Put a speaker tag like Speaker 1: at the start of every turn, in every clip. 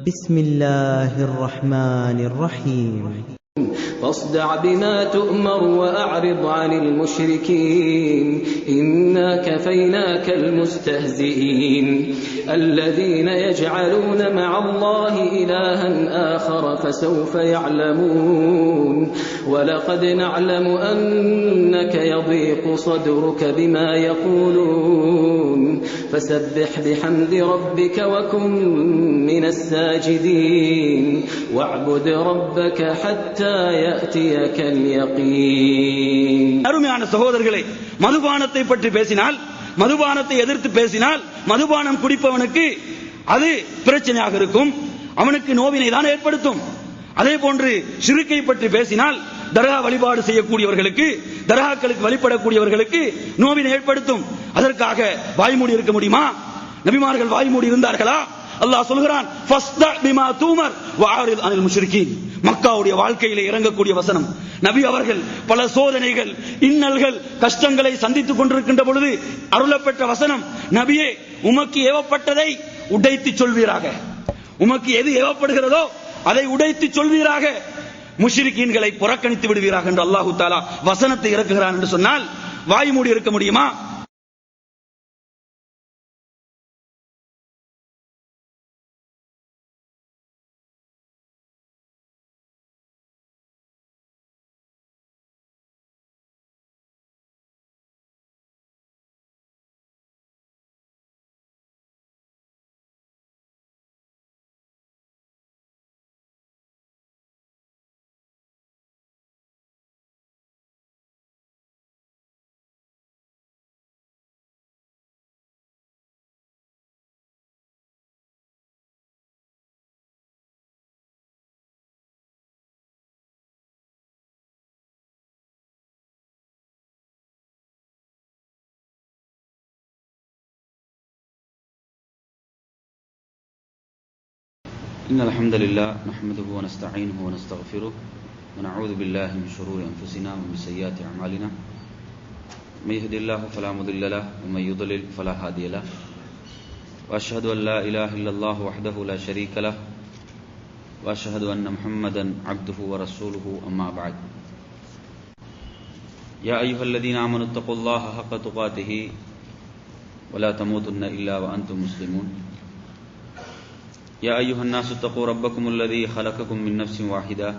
Speaker 1: بسم الله الرحمن الرحيم
Speaker 2: فاصدع بما تؤمر وأعرض عن المشركين إنا كفيناك المستهزئين الذين يجعلون مع الله إلها آخر فسوف يعلمون ولقد نعلم أنك يضيق صدرك بما يقولون فسبح بحمد ربك وكن من الساجدين واعبد ربك حتى يأتيك اليقين.
Speaker 3: அருமையான சகோதரர்களே, மதுபானத்தை பற்றி பேசினால், மதுபானத்தை எதிர்த்து பேசினால், மதுபானம் குடிப்பவனுக்கு அது பிரச்சனையாக இருக்கும், அவனுக்கு நோவினை தான் ஏற்படுத்தும். அதே போன்று ஷிர்க்கை பற்றி பேசினால், தர்கா வழிபாடு செய்யக்கூடியவர்களுக்கு, தர்காக்களுக்கு வழிபடக்கூடியவர்களுக்கு நோவினை ஏற்படுத்தும். அதற்காக வாய்மூடி இருக்க முடியுமா? நபிமார்கள் வாய்மூடி இருந்தார்களா? அல்லாஹ் சொல்கிறான், ஃபஸ்தா பிமா தூமர் வஅரித் அனில் முஷ்ரிகீன். மக்காவுடைய வாழ்க்கையிலே இறங்கக்கூடிய வசனம். நபி அவர்கள் பல சோதனைகள், இன்னல்கள், கஷ்டங்களை சந்தித்துக் கொண்டிருக்கின்ற பொழுது அருளப்பெற்ற வசனம், நபியே உமக்கு ஏவப்பட்டதை உடைத்து சொல்வீராக. உமக்கு எது ஏவப்படுகிறதோ அதை உடைத்து சொல்வீராக, முஷ்ரிகீன்களை புறக்கணித்து விடுவீராக என்று அல்லாஹு தஆலா வசனத்தை இறக்குகிறான் என்று சொன்னால் வாய் மூடி இருக்க முடியுமா?
Speaker 4: إن الحمد لله نحمده ونستعينه ونستغفره ونعوذ بالله من شرور أنفسنا ومن سيئات أعمالنا من يهد الله فلا مضل له ومن يضلل فلا هادي له وأشهد أن لا إله إلا الله وحده لا شريك له وأشهد أن محمدا عبده ورسوله أما بعد يا أيها الذين آمنوا اتقوا الله حق تقاته ولا تموتن إلا وأنتم مسلمون يا أيها الناس اتقوا ربكم الذي خلقكم من نفس واحدة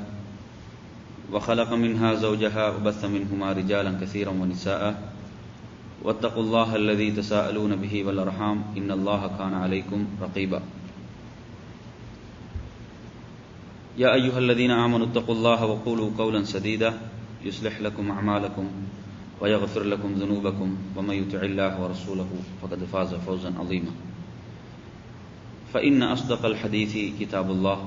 Speaker 4: وخلق منها زوجها وبث منهما رجالا كثيرا ونساء واتقوا الله الذي تساءلون به والأرحام إن الله كان عليكم رقيبا يا أيها الذين آمنوا اتقوا الله وقولوا قولا سديدا يصلح لكم أعمالكم ويغفر لكم ذنوبكم ومن يطع الله ورسوله فقد فاز فوزا عظيما فإن أصدق الحديث كتاب الله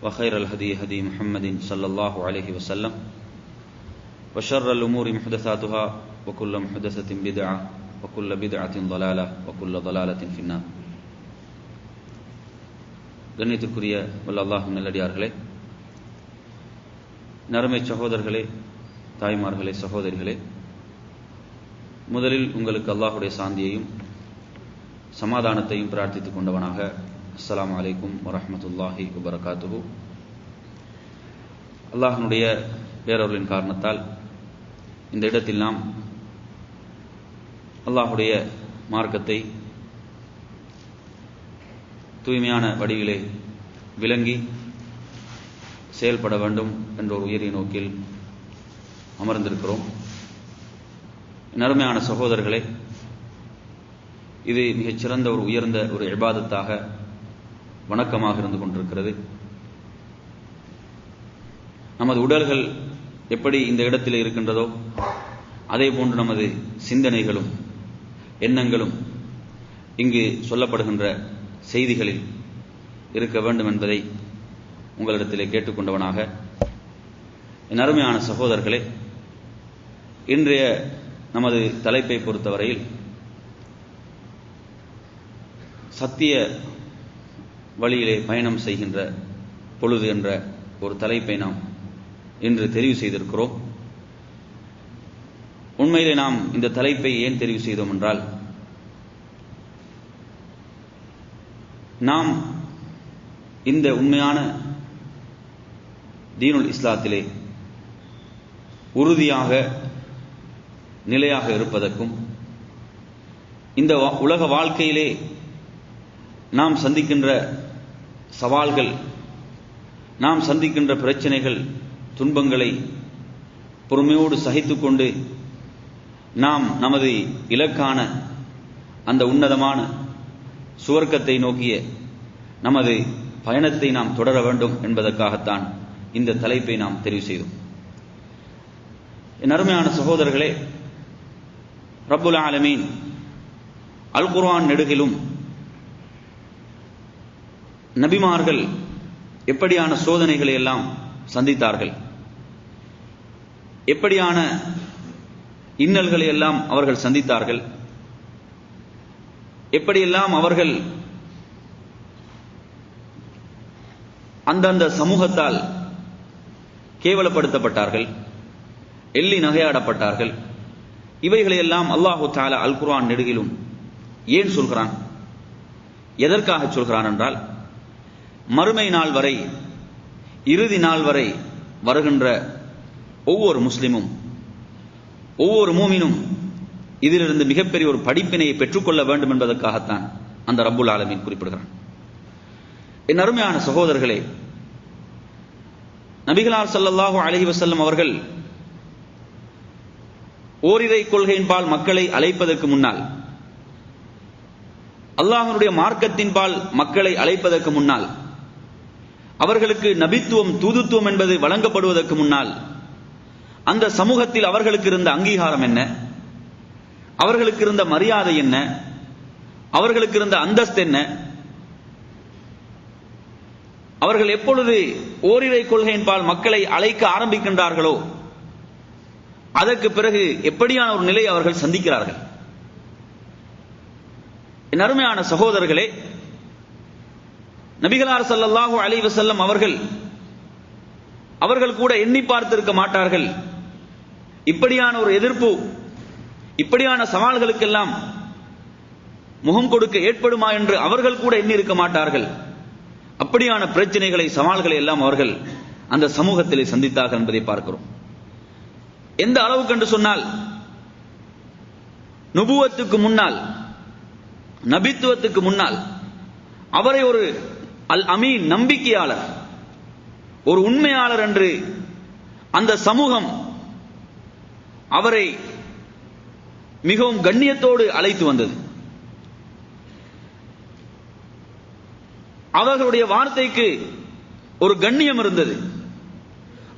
Speaker 4: وخير الهدي هدي محمد صلى الله عليه وسلم وشر الأمور محدثاتها وكل محدثة بدعة وكل بدعة ضلالة وكل ضلالة في النار. கண்ணியத்திற்குரிய வல்ல அல்லாஹ்வின் நல்லடியார்களே, நறுமை சகோதரர்களே, தாய்மார்களே, சகோதரிகளே, முதலில் உங்களுக்கு அல்லாஹ்வுடைய சாந்தியையும் சமாதானத்தையும் பிரார்த்தித்துக் கொண்டவனாக அஸ்ஸலாமு அலைக்கும் வரஹ்மத்துல்லாஹி வபரகாத்துஹு. அல்லாஹ்வுடைய பேரருளின் காரணத்தால் இந்த இடத்தில் நாம் அல்லாஹ்வுடைய மார்க்கத்தை தூய்மையான வடிவிலே விளங்கி செயல்பட வேண்டும் என்ற ஒரு உயரிய நோக்கில் அமர்ந்திருக்கிறோம். நறுமையான சகோதரர்களே, இது மிகச்சிறந்த ஒரு உயர்ந்த ஒரு இபாதத்தாக, வணக்கமாக இருந்து கொண்டிருக்கிறது. நமது உடல்கள் எப்படி இந்த இடத்தில் இருக்கின்றதோ அதே போன்று நமது சிந்தனைகளும் எண்ணங்களும் இங்கு சொல்லப்படுகின்ற செய்திகளில் இருக்க வேண்டும் என்பதை உங்களிடத்திலே கேட்டுக்கொண்டவனாக, என் அருமையான சகோதரர்களே, இன்றைய நமது தலைப்பை பொறுத்தவரையில் சத்திய வழியிலே பயணம் செய்கின்ற பொழுது என்ற ஒரு தலைப்பை நாம் இன்று தெரிவு செய்திருக்கிறோம். உண்மையிலே நாம் இந்த தலைப்பை ஏன் தெரிவு செய்தோம் என்றால், நாம் இந்த உண்மையான தீனுல் இஸ்லாத்திலே உறுதியாக நிலையாக இருப்பதற்கும் இந்த உலக வாழ்க்கையிலே நாம் சந்திக்கின்ற சவால்கள், நாம் சந்திக்கின்ற பிரச்சனைகள், துன்பங்களை பொறுமையோடு சகித்துக்கொண்டு நாம் நமது இலக்கான அந்த உன்னதமான சுவர்க்கத்தை நோக்கிய நமது பயணத்தை நாம் தொடர வேண்டும் என்பதற்காகத்தான் இந்த தலைப்பை நாம் தெரிவு செய்தோம். என் அருமையான சகோதரர்களே, ரப்புல் ஆலமீன் அல் குர்ஆன் நெடுகிலும் நபிமார்கள் எப்படியான சோதனைகளை எல்லாம் சந்தித்தார்கள், எப்படியான இன்னல்களை எல்லாம் அவர்கள் சந்தித்தார்கள், எப்படியெல்லாம் அவர்கள் அந்தந்த சமூகத்தால் கேவலப்படுத்தப்பட்டார்கள், எள்ளி நகையாடப்பட்டார்கள். இவைகளையெல்லாம் அல்லாஹு தஆலா அல் குர்ஆன் நெடுகிலும் ஏன் சொல்கிறான், எதற்காக சொல்கிறான் என்றால், மறுமை நாள் வரை, இறுதி நாள் வரை வருகின்ற ஒவ்வொரு முஸ்லிமும், ஒவ்வொரு மூமினும் இதிலிருந்து மிகப்பெரிய ஒரு படிப்பினையை பெற்றுக்கொள்ள வேண்டும் என்பதற்காகத்தான் அந்த ரப்புல் ஆலமீன் குறிப்பிடுகிறான். என் அருமையான சகோதரர்களே, நபிகளார் ஸல்லல்லாஹு அலைஹி வஸல்லம் அவர்கள் ஓரிரை கொள்கையின்பால் மக்களை அழைப்பதற்கு முன்னால், அல்லாஹ்வுடைய மார்க்கத்தின்பால் மக்களை அழைப்பதற்கு முன்னால், அவர்களுக்கு நபித்துவம், தூதுத்துவம் என்பது வழங்கப்படுவதற்கு முன்னால் அந்த சமூகத்தில் அவர்களுக்கு இருந்த அங்கீகாரம் என்ன, அவர்களுக்கு இருந்த மரியாதை என்ன, அவர்களுக்கு இருந்த அந்தஸ்து என்ன, அவர்கள் எப்பொழுது ஓரிரை கொள்கையின்பால் மக்களை அழைக்க ஆரம்பிக்கின்றார்களோ அதற்கு பிறகு எப்படியான ஒரு நிலை அவர்கள் சந்திக்கிறார்கள். என் அருமையான சகோதரர்களே, நபிகளார் ஸல்லல்லாஹு அலைஹி வஸல்லம் அவர்கள் கூட எண்ணி பார்த்திருக்க மாட்டார்கள் இப்படியான ஒரு எதிர்ப்பு, இப்படியான சவால்களுக்கெல்லாம் முகம் கொடுக்க ஏற்படுமா என்று அவர்கள் கூட எண்ணி இருக்க மாட்டார்கள். அப்படியான பிரச்சனைகளை, சவால்களை எல்லாம் அவர்கள் அந்த சமூகத்திலே சந்தித்தார்கள் என்பதை பார்க்கிறோம். எந்த அளவுக்கு என்று சொன்னால், நுபுவத்துக்கு முன்னால், நபித்துவத்துக்கு முன்னால் அவரை ஒரு அல் அமீன், நம்பிக்கையாளர், ஒரு உண்மையாளர் என்று அந்த சமூகம் அவரை மிகவும் கண்ணியத்தோடு அழைத்து வந்தது. அவர்களுடைய வார்த்தைக்கு ஒரு கண்ணியம் இருந்தது.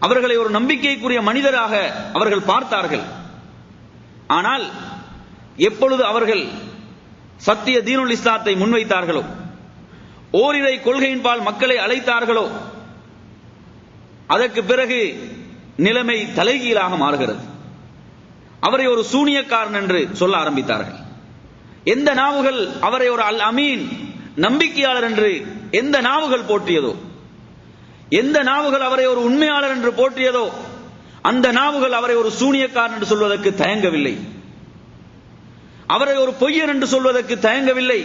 Speaker 4: அவர்களை ஒரு நம்பிக்கைக்குரிய மனிதராக அவர்கள் பார்த்தார்கள். ஆனால் எப்பொழுது அவர்கள் சத்திய தீனுல் இஸ்லாத்தை முன்வைத்தார்களோ, ஓரிரை கொள்கையின்பால் மக்களை அழைத்தார்களோ, அதற்கு பிறகு நிலைமை தலைகீழாக மாறுகிறது. அவரை ஒரு சூனியக்காரன் என்று சொல்ல ஆரம்பித்தார்கள். எந்த நாவுகள் அவரை ஒரு அல் அமீன், நம்பிக்கையாளர் என்று எந்த நாவுகள் போற்றியதோ, எந்த நாவுகள் அவரை ஒரு உண்மையாளர் என்று போற்றியதோ, அந்த நாவுகள் அவரை ஒரு சூனியக்காரன் என்று சொல்வதற்கு தயங்கவில்லை, அவரை ஒரு பொய்யர் என்று சொல்வதற்கு தயங்கவில்லை,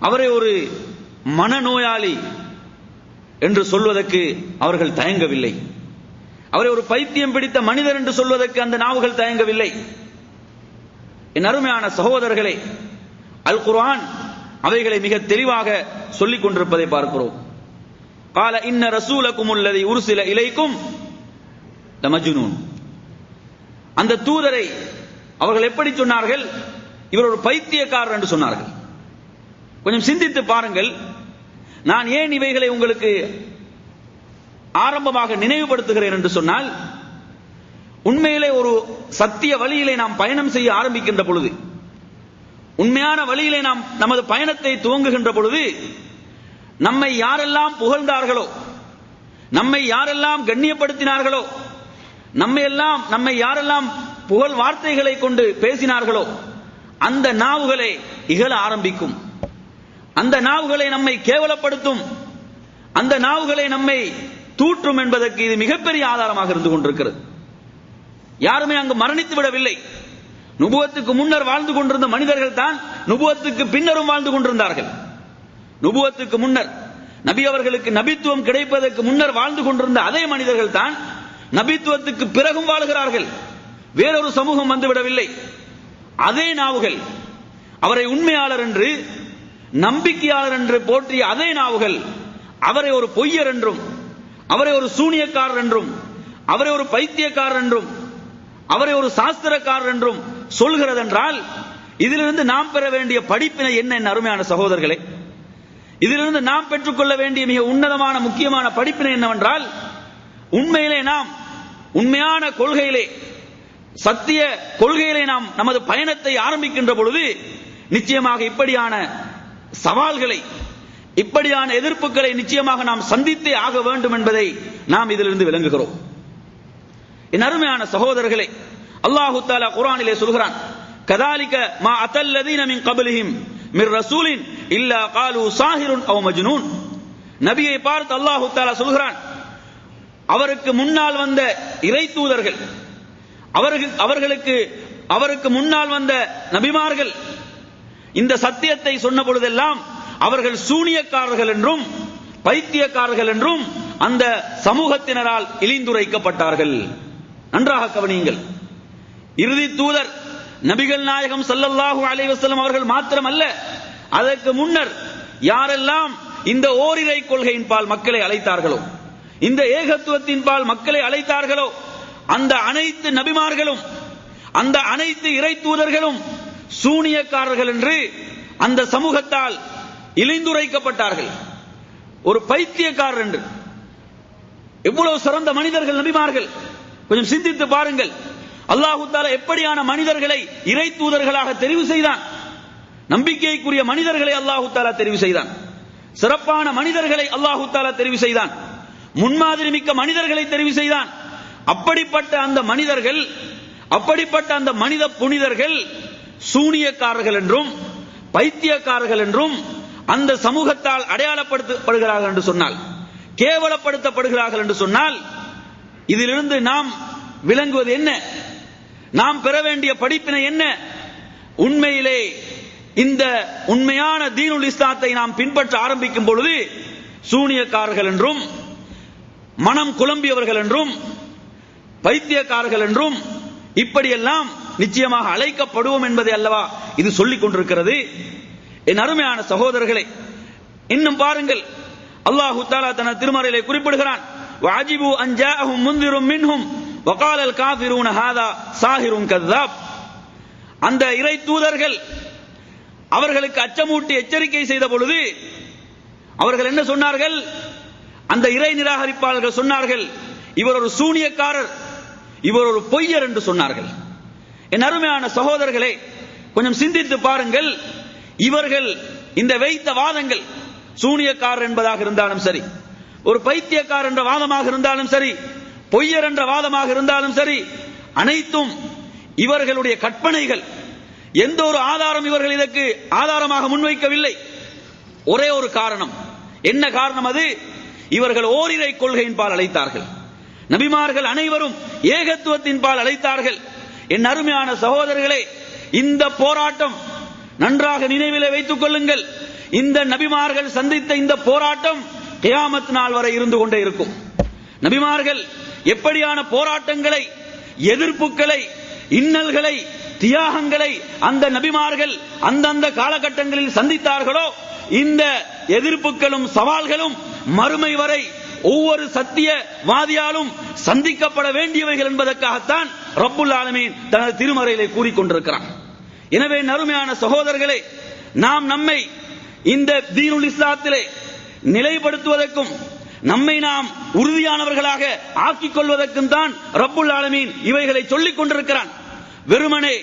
Speaker 4: அவரை ஒரு மனநோயாளி என்று சொல்வதற்கு அவர்கள் தயங்கவில்லை, அவரை ஒரு பைத்தியம் பிடித்த மனிதர் என்று சொல்வதற்கு அந்த நாவுகள் தயங்கவில்லை. என் அருமையான சகோதரர்களே, அல் குர்ஆன் அவைகளை மிக தெளிவாக சொல்லிக் கொண்டிருப்பதை பார்க்கிறோம். قال ان رسولكم الذي ارسل اليكم لمجنون. அந்த தூதரை அவர்கள் எப்படி சொன்னார்கள்? இவர் ஒரு பைத்தியக்காரர் என்று சொன்னார்கள். கொஞ்சம் சிந்தித்து பாருங்கள். நான் ஏன் இவைகளை உங்களுக்கு ஆரம்பமாக நினைவுபடுத்துகிறேன் என்று சொன்னால், உண்மையிலே ஒரு சத்திய வழியிலே நாம் பயணம் செய்ய ஆரம்பிக்கின்ற பொழுது, உண்மையான வழியிலே நாம் நமது பயணத்தை துவங்குகின்ற பொழுது, நம்மை யாரெல்லாம் புகழ்ந்தார்களோ, நம்மை யாரெல்லாம் கண்ணியப்படுத்தினார்களோ, நம்மை யாரெல்லாம் புகழ் வார்த்தைகளை கொண்டு பேசினார்களோ, அந்த நாவுகளை இகழ ஆரம்பிக்கும், அந்த நாவுகளை நம்மை கேவலப்படுத்தும், அந்த நாவுகளை நம்மை தூற்றும் என்பதற்கு இது மிகப்பெரிய ஆதாரமாக இருந்து கொண்டிருக்கிறது. யாருமே அங்கு மரணித்து விடவில்லை. நுபுவத்துக்கு முன்னர் வாழ்ந்து கொண்டிருந்த மனிதர்கள் தான் நுபுவத்துக்கு பின்னரும் வாழ்ந்து கொண்டிருந்தார்கள். நுபுவத்துக்கு முன்னர்
Speaker 3: நபி அவர்களுக்கு நபித்துவம் கிடைப்பதற்கு முன்னர் வாழ்ந்து கொண்டிருந்த அதே மனிதர்கள் தான் நபித்துவத்துக்கு பிறகும் வாழ்கிறார்கள். வேறொரு சமூகம் வந்துவிடவில்லை. அதே நாவுகள் அவரை உண்மையாளர் என்று நம்பிக்கையாளர் என்று போற்றிய அதே நாவுகள் அவரை ஒரு பொய்யர் என்றும், அவரை ஒரு சூனியக்காரர் என்றும், அவரை ஒரு பைத்தியக்காரர் என்றும், அவரை ஒரு சாஸ்திரக்காரர் என்றும் சொல்கிறதென்றால் இதிலிருந்து நாம் பெற வேண்டிய படிப்பினை என்ன அருமையான சகோதரர்களே? இதிலிருந்து நாம் பெற்றுக்கொள்ள வேண்டிய மிக உன்னதமான முக்கியமான படிப்பினை என்னவென்றால், உண்மையிலே நாம் உண்மையான கொள்கையிலே சத்திய கொள்கையிலே நாம் நமது பயணத்தை ஆரம்பிக்கின்ற பொழுது நிச்சயமாக இப்படியான சவால்களை, இப்படியான எதிர்ப்புகளை நிச்சயமாக நாம் சந்தித்தே ஆக வேண்டும் என்பதை நாம் இதிலிருந்து விளங்குகிறோம். என் அருமையான சகோதரர்களே, அல்லாஹு தஆலா குர்ஆனிலே சொல்கிறான், கதாலிக மா அத்தல்லதீன மின் கப்லிஹிம் மிர் ரசூலின் இல்லா காலு சாஹிருன் அவ் மஜ்னூன். நபியை பார்த்து அல்லாஹு தஆலா சொல்கிறான், அவருக்கு முன்னால் வந்த இறை தூதர்கள், அவருக்கு முன்னால் வந்த நபிமார்கள் இந்த சத்தியத்தை சொன்ன பொழுதெல்லாம் அவர்கள் சூனியக்காரர்கள் என்றும் பைத்தியக்காரர்கள் என்றும் அந்த சமூகத்தினரால் இழிந்துரைக்கப்பட்டார்கள். நன்றாக கவனியுங்கள். இறுதி தூதர் நபிகள் நாயகம் ஸல்லல்லாஹு அலைஹி வஸல்லம் அவர்கள் மாத்திரமல்ல, அதற்கு முன்னர் யாரெல்லாம் இந்த ஓரிரை கொள்கையின் பால் மக்களை அழைத்தார்களோ, இந்த ஏகத்துவத்தின் பால் மக்களை அழைத்தார்களோ, அந்த அனைத்து நபிமார்களும் அந்த அனைத்து இறை தூதர்களும் சூனியக்காரர்கள் என்று அந்த சமூகத்தால் இழிந்துரைக்கப்பட்டார்கள். ஒரு பைத்தியக்காரர் என்று. எவ்வளவு சிறந்த மனிதர்கள் நபிமார்கள், கொஞ்சம் சிந்தித்து பாருங்கள். அல்லாஹு தஆலா எப்படியான மனிதர்களை இறை தூதர்களாக தெரிவு செய்தான். நம்பிக்கைக்குரிய மனிதர்களை அல்லாஹு தஆலா தெரிவு செய்தான். சிறப்பான மனிதர்களை அல்லாஹு தஆலா தெரிவு செய்தான். முன்மாதிரி மிக்க மனிதர்களை தெரிவு செய்தான். அப்படிப்பட்ட அந்த மனிதர்கள், அப்படிப்பட்ட அந்த மனித புனிதர்கள் சூனியக்காரர்கள் என்றும் பைத்தியக்காரர்கள் என்றும் அந்த சமூகத்தால் அடையாளப்படுத்தப்படுகிறார்கள் என்று சொன்னால், கேவலப்படுத்தப்படுகிறார்கள் என்று சொன்னால், இதிலிருந்து நாம் விளங்குவது என்ன? நாம் பெற வேண்டிய படிப்பினை என்ன? உண்மையிலே இந்த உண்மையான தீனுல் இஸ்லாத்தை நாம் பின்பற்ற ஆரம்பிக்கும் பொழுது சூனியக்காரர்கள் என்றும் மனம் குழம்பியவர்கள் என்றும் பைத்தியக்காரர்கள் என்றும் இப்படியெல்லாம் நிச்சயமாக அழைக்கப்படுவோம் என்பதை அல்லவா இது சொல்லிக் கொண்டிருக்கிறது. என் அருமையான சகோதரர்களே, இன்னும் பாருங்கள், அல்லாஹு தஆலா தனது திருமறையிலே குறிப்பிடுகிறான், வஅஜிபு அன் ஜாஅஹும் முன்திரும் மின்ஹும் வகாலல் காஃபிரூன ஹாதா சாஹிருன் கذاب. அந்த இறை தூதர்கள் அவர்களுக்கு அச்சமூட்டி எச்சரிக்கை செய்த பொழுது அவர்கள் என்ன சொன்னார்கள்? அந்த இறை நிராகரிப்பாளர்கள் சொன்னார்கள், இவர் ஒரு சூனியக்காரர், இவர் ஒரு பொய்யர் என்று சொன்னார்கள். என் அருமையான சகோதரர்களே, கொஞ்சம் சிந்தித்து பாருங்கள். இவர்கள் இந்த வைத்த வாதங்கள், சூனியக்காரர் என்பதாக இருந்தாலும் சரி, ஒரு பைத்தியக்காரர் என்ற வாதமாக இருந்தாலும் சரி, பொய்யர் என்ற வாதமாக இருந்தாலும் சரி, அனைத்தும் இவர்களுடைய கற்பனைகள். எந்த ஒரு ஆதாரம் இவர்கள் இதற்கு ஆதாரமாக முன்வைக்கவில்லை. ஒரே ஒரு காரணம். என்ன காரணம் அது? இவர்கள் ஓரிரை கொள்கையின் பால் அழைத்தார்கள். நபிமார்கள் அனைவரும் ஏகத்துவத்தின் பால் அழைத்தார்கள். என் அருமையான சகோதரர்களே, இந்த போராட்டம் நன்றாக நினைவிலே வைத்துக் கொள்ளுங்கள். இந்த நபிமார்கள் சந்தித்த இந்த போராட்டம் கியாமத் நாள் வரை இருந்து கொண்டே இருக்கும். நபிமார்கள் எப்படியான போராட்டங்களை, எதிர்ப்புகளை, இன்னல்களை, தியாகங்களை அந்த நபிமார்கள் அந்தந்த காலகட்டங்களில் சந்தித்தார்களோ, இந்த எதிர்ப்புகளும் சவால்களும் மறுமை வரை ஒவ்வொரு சத்தியவாதியாலும் சந்திக்கப்பட வேண்டியவைகள் என்பதற்காகத்தான் ரப்புல் ஆலமீன் தனது திருமறையிலே கூறிக்கொண்டிருக்கிறான். எனவே அருமையான சகோதரர்களே, நாம் நம்மை இந்த தீனுல் இஸ்லாத்திலே நிலைப்படுத்துவதற்கும் நம்மை நாம் உறுதியானவர்களாக ஆக்கிக் கொள்வதற்கும் தான் ரப்புல் ஆலமீன் இவைகளை சொல்லிக் கொண்டிருக்கிறான். வெறுமனே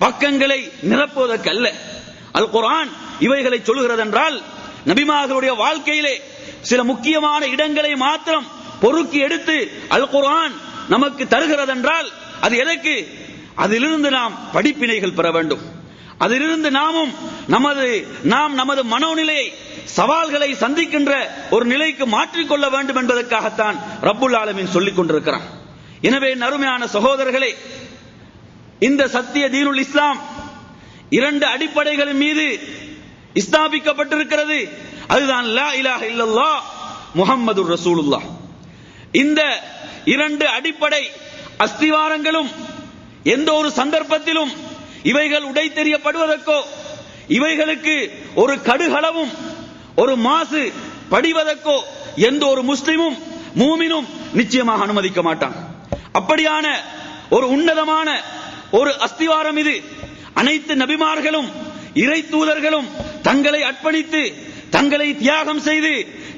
Speaker 3: பக்கங்களை நிரப்புவதற்கு அல்ல. அல் குர்ஆன் இவைகளை சொல்கிறது என்றால், நபிமார்களுடைய வாழ்க்கையிலே சில முக்கியமான இடங்களை மாத்திரம் பொறுக்கி எடுத்து அல் குர்ஆன் நமக்கு தருகிறது என்றால் அது எதற்கு? அதிலிருந்து நாம் படிப்பினைகள் பெற வேண்டும். அதிலிருந்து நாம் நமது மனோநிலையை, சவால்களை சந்திக்கின்ற ஒரு நிலைக்கு மாற்றிக்கொள்ள வேண்டும் என்பதற்காகத்தான் ரப்புல் ஆலமீன் சொல்லிக் கொண்டிருக்கிறான். எனவே அருமையான சகோதரர்களே, இந்த சத்திய தீனுல் இஸ்லாம் இரண்டு அடிப்படைகளின் மீது ஸ்தாபிக்கப்பட்டிருக்கிறது. அதுதான் லா இலாஹ இல்லல்லாஹ் முஹம்மதுர் ரசூலுல்லாஹ். இந்த இரண்டு அடிப்படை அஸ்திவாரங்களும் எந்த ஒரு சந்தர்ப்பத்திலும் இவைகள் உடைத்தெறியப்படுவதற்கோ இவைகளுக்கு ஒரு கடுகளவும் ஒரு மாசு படிவதற்கோ எந்த ஒரு முஸ்லிமும் மூமினும் நிச்சயமாக அனுமதிக்க மாட்டான். அப்படியான ஒரு உன்னதமான ஒரு அஸ்திவாரம் இது. அனைத்து நபிமார்களும் இறை தூதர்களும் தங்களை அர்ப்பணித்து தங்களை தியாகம் செய்து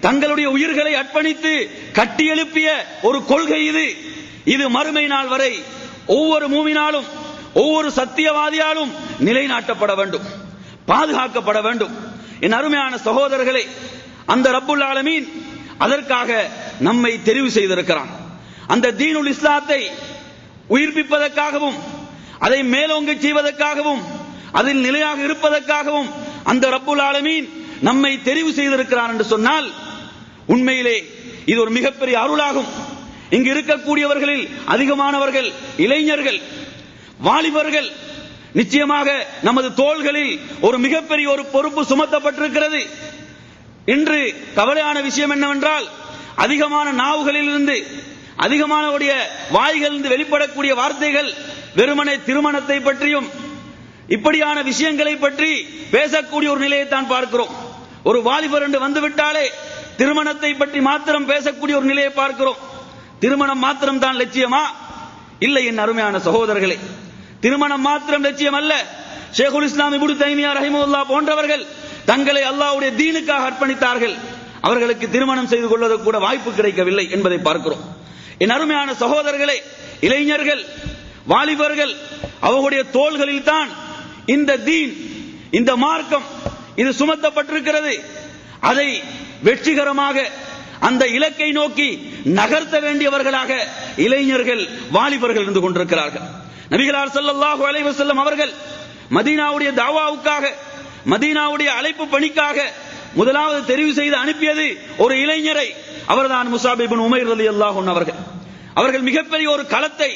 Speaker 3: தங்களுடைய உயிர்களை அர்ப்பணித்து கட்டியெழுப்பிய ஒரு கொள்கை இது. இது மறுமை நாள் வரை ஒவ்வொரு மூமினாலும் ஒவ்வொரு சத்தியவாதியாலும் நிலைநாட்டப்பட வேண்டும், பாதுகாக்கப்பட வேண்டும். என் அருமையான சகோதரர்களே, அந்த ரப்புல் ஆலமீன் அதற்காக நம்மை தெரிவு செய்திருக்கிறான். அந்த தீனுல் இஸ்லாத்தை உயிர்ப்பிப்பதற்காகவும் அதை மேலோங்க செய்வதற்காகவும் அதில் நிலையாக இருப்பதற்காகவும் அந்த ரப்புல் ஆலமீன் நம்மை தெரிவு செய்திருக்கிறான் என்று சொன்னால் உண்மையிலே இது ஒரு மிகப்பெரிய அருளாகும். இங்கு இருக்கக்கூடியவர்களில் அதிகமானவர்கள் இளைஞர்கள், வாலிபர்கள். நிச்சயமாக நமது தோள்களில் ஒரு மிகப்பெரிய ஒரு பொறுப்பு சுமத்தப்பட்டிருக்கிறது. இன்று கவலையான விஷயம் என்னவென்றால் அதிகமான நாவுகளிலிருந்து அதிகமானவருடைய வாய்களிலிருந்து வெளிப்படக்கூடிய வார்த்தைகள் வெறுமனே திருமணத்தை பற்றியும் இப்படியான விஷயங்களை பற்றி பேசக்கூடிய ஒரு நிலையை தான் பார்க்கிறோம். ஒரு வாலிபர் என்று வந்துவிட்டாலே திருமணத்தை பற்றி மாத்திரம் பேசக்கூடிய ஒரு நிலையை பார்க்கிறோம். திருமணம் மாத்திரம் தான் லட்சியமா? இல்லை என் அருமையான சகோதரர்களே, திருமணம் மாத்திரம் லட்சியம் அல்ல. ஷேகுல் இஸ்லாம் இப்னு தைமியா ரஹிமஹுல்லாஹ் போன்றவர்கள் தங்களை அல்லாஹ்வுடைய தீனுக்காக அர்ப்பணித்தார்கள். அவர்களுக்கு திருமணம் செய்து கொள்வதற்கு கூட வாய்ப்பு கிடைக்கவில்லை என்பதை பார்க்கிறோம். என் அருமையான சகோதரர்களே, இளைஞர்கள், வாலிபர்கள், அவர்களுடைய தோள்களில் தான் இந்த தீன், இந்த மார்க்கம் இது சுமத்தப்பட்டிருக்கிறது. அதை வெற்றிகரமாக அந்த இலக்கை நோக்கி நகர்த்த வேண்டியவர்களாக இளைஞர்கள், வாலிபர்கள் இருந்து கொண்டிருக்கிறார்கள். நபிகளார் ஸல்லல்லாஹு அலைஹி வஸல்லம் அவர்கள் மதீனாவுடைய தாவாவுக்காக, மதீனாவுடைய அழைப்பு பணிக்காக முதலாவது தெரிவு செய்து அனுப்பியது ஒரு இளைஞரை. அவர்தான் முஸாப் இப்னு உமைர் ரலியல்லாஹு அன்ஹு அவர்கள். அவர்கள் மிகப்பெரிய ஒரு களத்தை,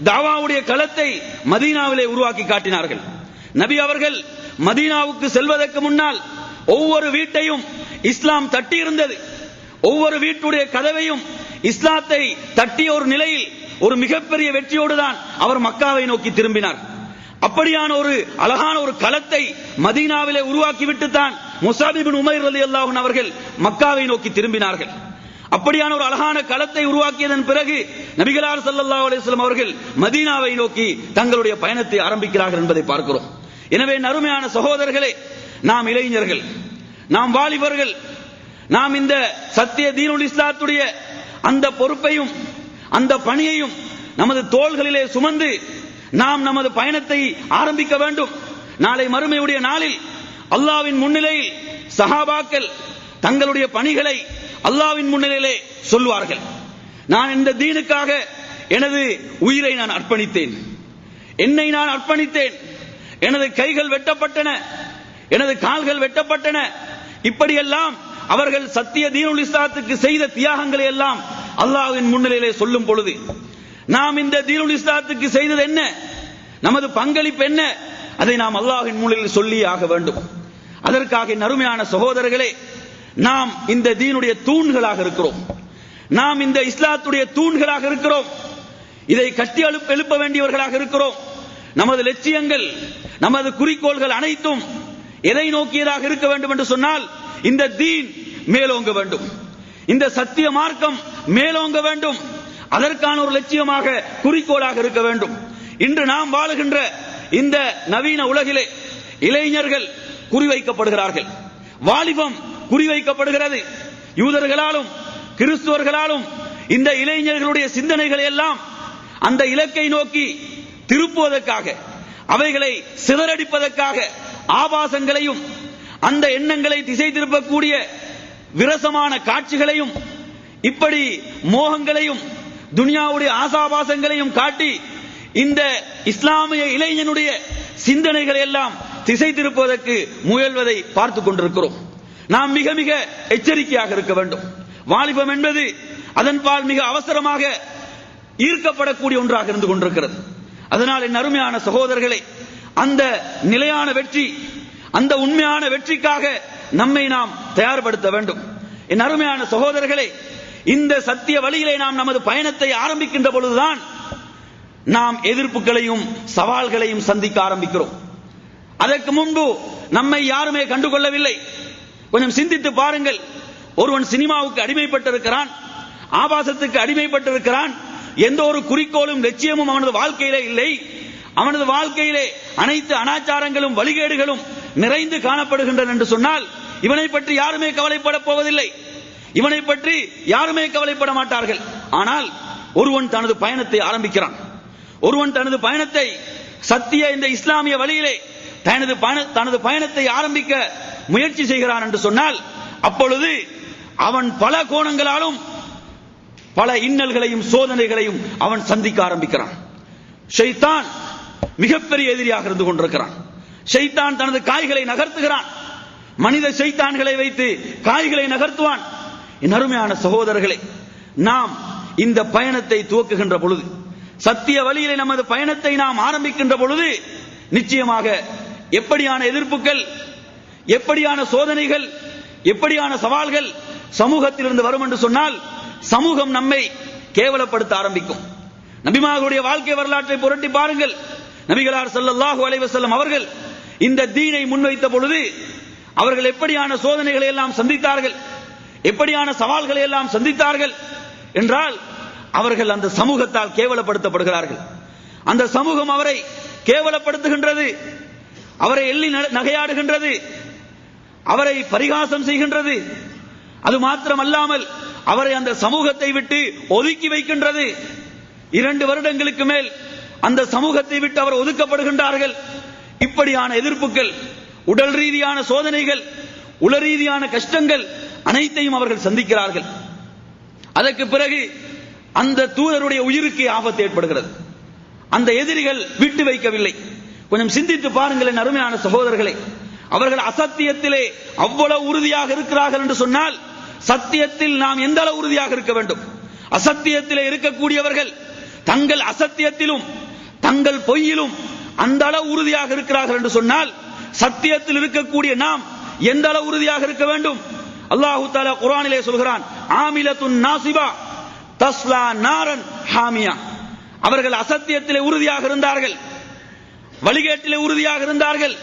Speaker 3: தாவாவுடைய களத்தை மதீனாவிலே உருவாக்கி காட்டினார்கள். நபி அவர்கள் மதீனாவுக்கு செல்வதற்கு முன்னால் ஒவ்வொரு வீட்டையும் இஸ்லாம் தட்டி இருந்தது. ஒவ்வொரு வீட்டுடைய கதவையும் இஸ்லாத்தை தட்டிய ஒரு நிலையில் ஒரு மிகப்பெரிய வெற்றியோடு தான் அவர் மக்காவை நோக்கி திரும்பினார். அப்படியான ஒரு அழகான ஒரு களத்தை மதீனாவிலே உருவாக்கிவிட்டு தான் முஸாப் இப்னு உமைர் ரலியல்லாஹு அன்ஹு அவர்கள் மக்காவை நோக்கி திரும்பினார்கள். அப்படியான ஒரு அழகான களத்தை உருவாக்கியதன் பிறகு நபிகளார் ஸல்லல்லாஹு அலைஹி வஸல்லம் அவர்கள் மதீனாவை நோக்கி தங்களுடைய பயணத்தை ஆரம்பிக்கிறார்கள் என்பதை பார்க்கிறோம். எனவே அருமையான சகோதரர்களே, நாம் இளைஞர்கள், நாம் வாலிபர்கள், நாம் இந்த சத்திய தீனுல் இஸ்லாத்துடைய அந்த பொறுப்பையும் அந்த பணியையும் நமது தோள்களிலே சுமந்து நாம் நமது பயணத்தை ஆரம்பிக்க வேண்டும். நாளை மறுமையுடைய நாளில் அல்லாஹ்வின் முன்னிலையில் சஹாபாக்கள் தங்களுடைய பணிகளை அல்லாஹ்வின் முன்னிலையிலே சொல்வார்கள். நான் இந்த தீனுக்காக எனது உயிரை நான் அர்ப்பணித்தேன், என்னை நான் அர்ப்பணித்தேன், எனது கைகள் வெட்டப்பட்டன, எனது கால்கள் வெட்டப்பட்டன. இப்படியெல்லாம் அவர்கள் சத்திய தீனுல் இஸ்லாத்துக்கு செய்த தியாகங்களை எல்லாம் அல்லாஹ்வின் முன்னிலையிலே சொல்லும் பொழுது நாம் இந்த தீனுல் இஸ்லாத்துக்கு செய்தது என்ன, நமது பங்களிப்பு என்ன, அதை நாம் அல்லாஹ்வின் முன்னிலையில் சொல்லி ஆக வேண்டும். அதற்காக அருமையான சகோதரர்களே, நாம் இந்த தீனுடைய தூண்களாக இருக்கிறோம். நாம் இந்த இஸ்லாத்துடைய தூண்களாக இருக்கிறோம். இதை கட்டி எழுப்ப வேண்டியவர்களாக இருக்கிறோம். நமது லட்சியங்கள், நமது குறிக்கோள்கள் அனைத்தும் எதை நோக்கியதாக இருக்க வேண்டும் என்று சொன்னால் இந்த தீன் மேலோங்க வேண்டும், இந்த சத்திய மார்க்கம் மேலோங்க வேண்டும். அதற்கான ஒரு லட்சியமாக, குறிக்கோளாக இருக்க வேண்டும். இன்று நாம் வாழுகின்ற இந்த நவீன உலகிலே இளைஞர்கள் குறிவைக்கப்படுகிறார்கள், வாலிபம் குறிவைக்கப்படுகிறது. யூதர்களாலும் கிறிஸ்துவர்களாலும் இந்த இளைஞர்களுடைய சிந்தனைகளை எல்லாம் அந்த இலக்கை நோக்கி திருப்புவதற்காக, அவைகளை சிதறடிப்பதற்காக ஆபாசங்களையும் அந்த எண்ணங்களை திசை திருப்பக்கூடிய விரசமான காட்சிகளையும் இப்படி மோகங்களையும் துனியாவுடைய ஆசாபாசங்களையும் காட்டி இந்த இஸ்லாமிய இளைஞனுடைய சிந்தனைகளை எல்லாம் திசை திருப்புவதற்கு முயல்வதை பார்த்துக் கொண்டிருக்கிறோம். நாம் மிக மிக எச்சரிக்கையாக இருக்க வேண்டும். வாலிபம் என்பது அதன்பால் மிக அவசரமாக ஈர்க்கப்படக்கூடிய ஒன்றாக இருந்து கொண்டிருக்கிறது. அதனால் என் அருமையான சகோதரர்களே, அந்த நிலையான வெற்றி, அந்த உண்மையான வெற்றிக்காக நம்மை நாம் தயார்படுத்த வேண்டும். என் அருமையான சகோதரர்களே, இந்த சத்திய வழியிலே நாம் நமது பயணத்தை ஆரம்பிக்கின்ற பொழுதுதான் நாம் எதிர்ப்புகளையும் சவால்களையும் சந்திக்க ஆரம்பிக்கிறோம். அதற்கு முன்பு நம்மை யாருமே கண்டுகொள்ளவில்லை. கொஞ்சம் சிந்தித்து பாருங்கள். ஒருவன் சினிமாவுக்கு அடிமைப்பட்டிருக்கிறான், ஆபாசத்துக்கு அடிமைப்பட்டிருக்கிறான், எந்த ஒரு குறிக்கோளும் லட்சியமும் அவனது வாழ்க்கையிலே இல்லை. அவனது வாழ்க்கையிலே அனைத்து அனாச்சாரங்களும் வழிகேடுகளும் நிறைந்து காணப்படுகின்றன என்று சொன்னால் இவனை பற்றி யாருமே கவலைப்பட போவதில்லை, இவனை பற்றி யாருமே கவலைப்பட மாட்டார்கள். ஆனால் ஒருவன் தனது பயணத்தை ஆரம்பிக்கிறான், ஒருவன் தனது பயணத்தை சத்திய இந்த இஸ்லாமிய வழியிலே தனது பயணத்தை ஆரம்பிக்க முயற்சி செய்கிறான் என்று சொன்னால் அப்பொழுது அவன் பல கோணங்களாலும் பல இன்னல்களையும் சோதனைகளையும் அவன் சந்திக்க ஆரம்பிக்கிறான். ஷைத்தான் மிகப்பெரிய எதிரியாக இருந்து கொண்டிருக்கிறான். ஷைத்தான் தனது காய்களை நகர்த்துகிறான். மனித ஷைத்தான்களை வைத்து காய்களை நகர்த்துவான். என் அருமையான சகோதரர்களே, நாம் இந்த பயணத்தை துவக்குகின்ற பொழுது, சத்திய வழியிலே நமது பயணத்தை நாம் ஆரம்பிக்கின்ற பொழுது நிச்சயமாக எப்படியான எதிர்ப்புகள், எப்படியான சோதனைகள், எப்படியான சவால்கள் சமூகத்திலிருந்து வரும் என்று சொன்னால் சமூகம் நம்மை கேவலப்படுத்த ஆரம்பிக்கும். நபிமார்களுடைய வாழ்க்கை வரலாற்றை புரட்டி பாருங்கள். நபிகளார் ஸல்லல்லாஹு அலைஹி வஸல்லம் அவர்கள் இந்த தீனை முன்வைத்த பொழுது அவர்கள் எப்படியான சோதனைகளை எல்லாம் சந்தித்தார்கள், எப்படியான சவால்களை எல்லாம் சந்தித்தார்கள் என்றால் அவர்கள் அந்த சமூகத்தால் கேவலப்படுத்தப்படுகிறார்கள். அந்த சமூகம் அவரை கேவலப்படுத்துகின்றது, அவரை எள்ளி நகையாடுகின்றது, அவரை பரிகாசம் செய்கின்றது. அது மாத்திரமல்லாமல் அவரை அந்த சமூகத்தை விட்டு ஒதுக்கி வைக்கின்றது. 2 வருடங்களுக்கு மேல் அந்த சமூகத்தை விட்டு அவர் ஒதுக்கப்படுகின்றார்கள். இப்படியான எதிர்ப்புகள், உடல் ரீதியான சோதனைகள், உள ரீதியான கஷ்டங்கள் அனைத்தையும் அவர்கள் சந்திக்கிறார்கள். அதற்கு பிறகு அந்த தூதருடைய உயிருக்கு ஆபத்து ஏற்படுகிறது. அந்த எதிரிகள் விட்டு வைக்கவில்லை. கொஞ்சம் சிந்தித்து பாருங்கள் என் அருமையான சகோதரர்களே, அவர்கள் அசத்தியத்திலே அவ்வளவு உறுதியாக இருக்கிறார்கள் என்று சொன்னால் சத்தியத்தில் நாம் எந்த அளவு உறுதியாக இருக்க வேண்டும்? அசத்தியத்திலே இருக்கக்கூடியவர்கள் தங்கள் அசத்தியத்திலும் தங்கள் பொய்யிலும் அந்த அளவு உறுதியாக இருக்கிறார்கள் என்று சொன்னால் சத்தியத்தில் இருக்கக்கூடிய நாம் எந்த அளவு உறுதியாக இருக்க வேண்டும்? அல்லாஹு தஆலா குர்ஆனிலே சொல்கிறான், ஆமிலத்துன் நாசிபா தஸ்லா நாரன் ஹாமியா. அவர்கள் அசத்தியத்திலே உறுதியாக இருந்தார்கள், வழிகேட்டிலே உறுதியாக இருந்தார்கள்.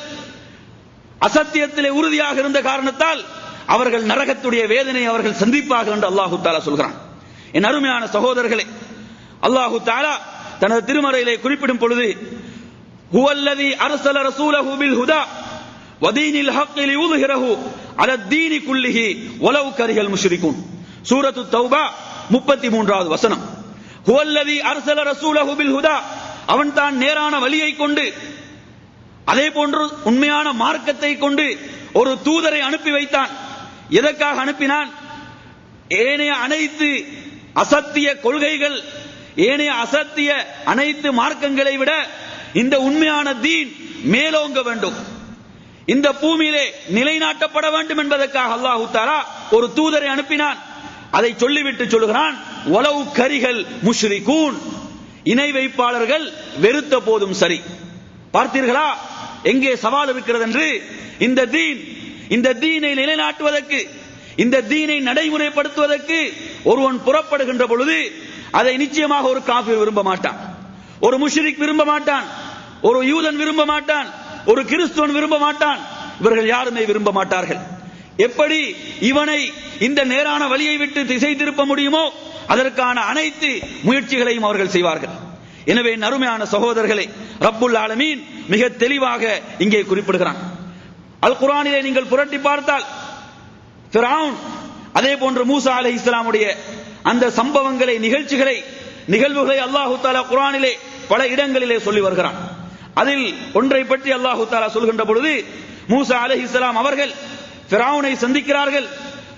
Speaker 3: அசத்தியத்திலே உறுதியாக இருந்த காரணத்தால் அவர்கள் நரகத்துடைய வேதனை அவர்கள் சந்திப்பார்கள் என்று அல்லாஹு தஆலா சொல்கிறான். என் அருமையான சகோதரர்களே, அல்லாஹு தஆலா தனது திருமறையிலே குறிப்பிடும் பொழுது ஹுவல்லதி அர்ஸல ரசூலஹு பில் ஹுதா வதீனில் ஹக் லியுظஹிரஹு அலத்தீனி குல்லிஹி வலவ் கரிஹல் முஷ்ரிகூன். சூரத்து தௌபா 33வது வசனம். ஹுவல்லதி அர்ஸல ரசூலஹு பில் ஹுதா, அவன் தான் நேரான வழியை கொண்டு, அதே போன்று உண்மையான மார்க்கத்தை கொண்டு ஒரு தூதரை அனுப்பி வைத்தான். எதற்காக அனுப்பினான்? ஏனைய அனைத்து அசத்திய கொள்கைகள், ஏனைய அசத்திய அனைத்து மார்க்கங்களை விட இந்த உண்மையான தீன் மேலோங்க வேண்டும், இந்த பூமியிலே நிலைநாட்டப்பட வேண்டும் என்பதற்காக அல்லாஹு தஆலா ஒரு தூதரை அனுப்பினான். அதை சொல்லிவிட்டு சொல்கிறான், வலவ் கரிஹல் முஷ்ரிகூன், இணை வைப்பாளர்கள் வெறுத்த போதும் சரி. பார்த்தீர்களா எங்கே சவால் இருக்கிறது என்று? இந்த தீனை நிலைநாட்டுவதற்கு, இந்த தீனை நடைமுறைப்படுத்துவதற்கு ஒருவன் புறப்படுகின்ற பொழுது அதை நிச்சயமாக ஒரு காஃபிர் விரும்ப மாட்டான், ஒரு முஷ்ரிக் விரும்ப மாட்டான், ஒரு யூதன் விரும்ப மாட்டான், ஒரு கிறிஸ்துவன் விரும்ப மாட்டான். இவர்கள் யாருமே விரும்ப மாட்டார்கள். எப்படி இவனை இந்த நேரான வழியை விட்டு திசை திருப்ப முடியுமோ அதற்கான அனைத்து முயற்சிகளையும் அவர்கள் செய்வார்கள். எனவே அருமையான சகோதரர்களே, ரப்புல் ஆலமீன் மிக தெளிவாக இங்கே குறிப்பிடுகிறான். அல் குர்ஆனிலே நீங்கள் புரட்டி பார்த்தால் ஃபிரௌன், அதே போன்று மூசா அலைஹிஸ்ஸலாமுடைய அந்த சம்பவங்களை, நிகழ்வுகளை அல்லாஹு தஆலா குர்ஆனிலே பல இடங்களிலே சொல்லி வருகிறான். அதில் ஒன்றை பற்றி அல்லாஹு தஆலா சொல்கின்ற பொழுது, மூசா அலைஹிஸ்ஸலாம் அவர்கள் ஃபிரௌனை சந்திக்கிறார்கள்,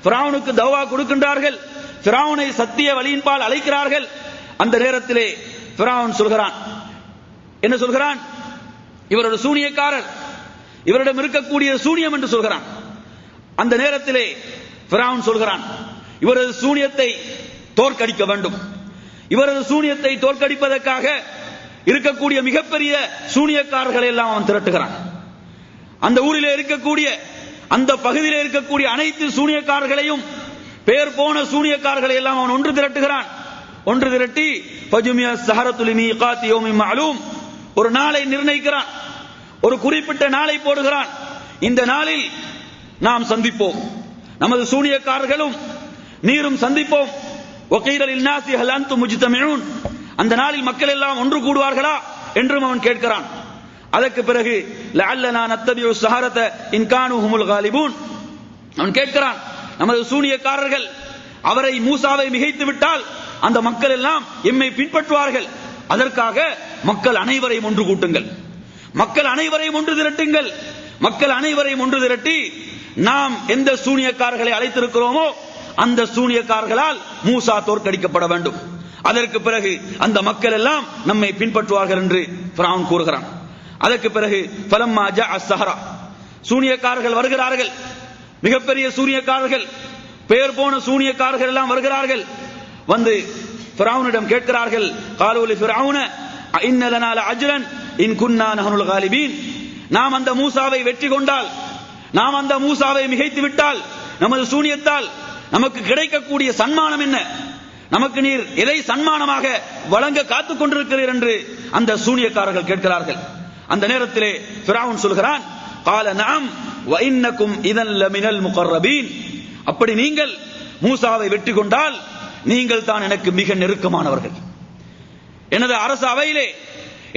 Speaker 3: ஃபிரௌனுக்கு தவா கொடுக்கின்றார்கள், ஃபிரௌனை சத்திய வழியின்பால் அழைக்கிறார்கள். அந்த நேரத்திலே ஃபிரௌன் சொல்கிறான், என்ன சொல்கிறான்? இவர் ஒரு சூனியக்காரர், இவரிடம் இருக்கக்கூடிய சூனியம் என்று சொல்கிறான். அந்த நேரத்திலே ஃபிரௌன் சொல்கிறான், இவரது சூனியத்தை தோற்கடிக்க வேண்டும். இவரது சூனியத்தை தோற்கடிப்பதற்காக இருக்கக்கூடிய மிகப்பெரிய சூனியக்காரர்களை எல்லாம் அவன் திரட்டுகிறான். அந்த ஊரிலே இருக்கக்கூடிய அந்த பகுதியில் இருக்கக்கூடிய அனைத்து சூனியக்காரர்களையும், பேர் போன சூனியக்காரர்களை எல்லாம் அவன் ஒன்று திரட்டுகிறான். ஒன்று திரட்டி ஃபஜுமிய ஸஹரத்துல் மீகாத்தி யௌமின் மஅலூம், ஒரு நாளை நிர்ணயிக்கிறான், ஒரு குறிப்பிட்ட நாளை போடுகிறான். இந்த நாளில் நாம் சந்திப்போம், நமது சூனியக்காரர்களும் நீரும் சந்திப்போம். வகீல லின்னாஸி ஹல் அன்தும் முஜ்தமிஊன், அந்த நாளில் மக்கள் எல்லாம் ஒன்று கூடுவார்களா என்றும் அவன் கேட்கிறான். அதற்கு பிறகு லஅல்லனா நத்தபிஉ ஸஹரத இன் கானூ ஹுமுல் காலிபூன், அவன் கேட்கிறான், நமது சூனியக்காரர்கள் அவரை மூசாவை மிகைத்து விட்டால் அந்த மக்கள் எல்லாம் எம்மை பின்பற்றுவார்கள், அதற்காக மக்கள் அனைவரையும் ஒன்று கூட்டுங்கள், மக்கள் அனைவரையும் ஒன்று திரட்டுங்கள். மக்கள் அனைவரையும் ஒன்று திரட்டி நாம் எந்த சூனியக்காரர்களை அழைத்திருக்கிறோமோ அந்த சூனியக்காரர்களால் மூசா தோற்கடிக்கப்பட வேண்டும், அதற்கு பிறகு அந்த மக்கள் எல்லாம் நம்மை பின்பற்றுவார்கள் என்று ஃபிரௌன் கூறுகிறான். அதற்கு பிறகு ஃபலம்மா ஜாஅ அஸ்-ஸஹரா, சூனியக்காரர்கள் வருகிறார்கள், மிகப்பெரிய சூனியக்காரர்கள், பேர் போன சூனியக்காரர்கள் எல்லாம் வருகிறார்கள். வந்து ஃபிரௌனிடம் கேட்கிறார்கள், காலூ லி ஃபிரௌன இன்ன லனா லஅஜ்ரன் இன் குன்னா நஹ்னுல் காலிபீன், நாம் அந்த மூசாவை வெற்றி கொண்டால், நாம் அந்த மூசாவை மிகைத்து விட்டால் நமது சூனியத்தால் நமக்கு கிடைக்கக்கூடிய சன்மானம் என்ன, நமக்கு நீர் எதை சன்மானமாக வழங்க காத்துக் கொண்டிருக்கிறீர் என்று அந்த சூனியக்காரர்கள் கேட்கிறார்கள். அந்த நேரத்திலே ஃபிரௌன் சொல்கிறான், قال نعم وانكم اذا لمن المقربين, அப்படி நீங்கள் மூசாவை வெற்றி கொண்டால் நீங்கள் தான் எனக்கு மிக நெருக்கமானவர்கள், எனது அரச அவையிலே,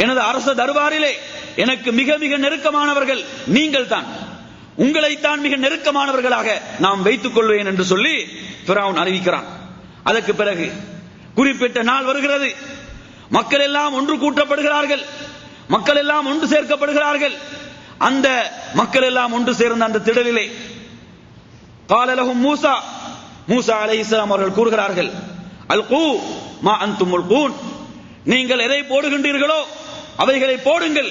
Speaker 3: எனது அரச தர்பாரிலே எனக்கு மிக மிக நெருக்கமானவர்கள் நீங்கள் தான், உங்களைத்தான் மிக நெருக்கமானவர்களாக நாம் வைத்துக் கொள்வேன் என்று சொல்லி ஃபிரௌன் அறிவிக்கிறான். அதற்கு பிறகு குறிப்பிட்ட நாள் வருகிறது, மக்கள் எல்லாம் ஒன்று கூட்டப்படுகிறார்கள், மக்கள் எல்லாம் ஒன்று சேர்க்கப்படுகிறார்கள். அந்த மக்கள் எல்லாம் ஒன்று சேர்ந்த அந்த திடலிலே قال لهم மூசா, மூசா அலைஹிஸ்ஸலாம் அவர்கள் கூறுகிறார்கள், அல்கூ மா அன்தும் முல்கூன், நீங்கள் எதை போடுகின்றீர்களோ அவைகளை போடுங்கள்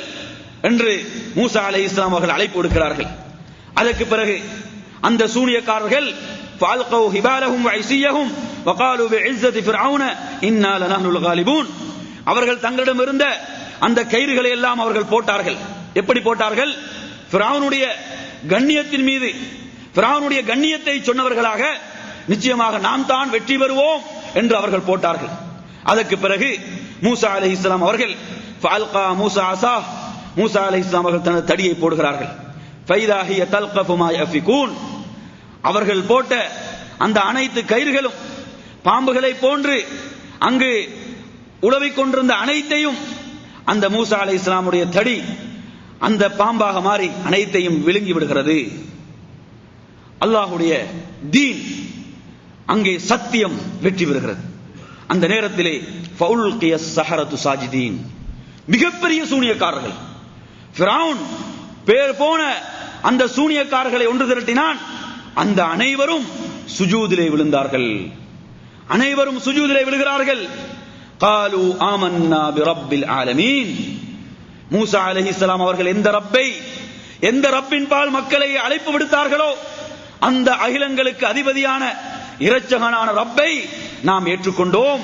Speaker 3: என்று மூசா அலைஹிஸ்ஸலாம் அவர்கள் அழைப்பு விடுக்கிறார்கள். அதற்கு பிறகு அந்த சூனியக்காரர்கள் فالقوا حبالهم وعصيهم وقالوا بعزة فرعون إنا لنحن الغالبون, அவர்கள் தங்களிடம் இருந்த அந்த கயிறுகளை எல்லாம் அவர்கள் போட்டார்கள். எப்படி போட்டார்கள்? ஃபிரௌனுடைய கண்ணியத்தின் மீது, ஃபிரௌனுடைய கண்ணியத்தை சொன்னவர்களாக நிச்சயமாக நாம் தான் வெற்றி பெறுவோம் என்று அவர்கள் போட்டார்கள். அதற்கு பிறகு மூசா அலைஹிஸ்ஸலாம் அவர்கள் ஃபஅல்கா மூசா அஸா, மூசா அலைஹிஸ்ஸலாம் அவர்கள் தனது தடியை போடுகிறார்கள். ஃபைதா ஹிய தல்கஃபு மா யஃபிகூன், அவர்கள் போட்ட அந்த அனைத்து கயிறுகளும் பாம்புகளை போன்று அங்கு உலவிக் கொண்டிருந்த அனைத்தையும் அந்த மூசா அலைஹிஸ்ஸலாமுடைய தடி அந்த பாம்பாக மாறி அனைத்தையும் விழுங்கி விடுகிறது. அல்லாஹ்வுடைய தீன், அங்கே சத்தியம் வெற்றி பெறுகிறது. அந்த நேரத்திலே ஃபவுல்கிய ஸஹரத்து சாஜிதீன், மிகப்பெரிய சூனியக்காரர்கள், ஃபிரௌன் பேர் போன அந்த சூனியக்காரர்களை ஒன்று திரட்டினான். அந்த அனைவரும் சுஜூதிலே விழுந்தார்கள், அனைவரும் சுஜூதிலே விழுகிறார்கள். قالوا آمنا برب العالمين, மூசா அலைஹிஸ்ஸலாம் அவர்கள் எந்த ரப்பின் பால் மக்களை அழைப்பு விடுத்தார்களோ அந்த அகிலங்களுக்கு அதிபதியான இரட்சகனான ரப்பை நாம் ஏற்றுக்கொண்டோம்,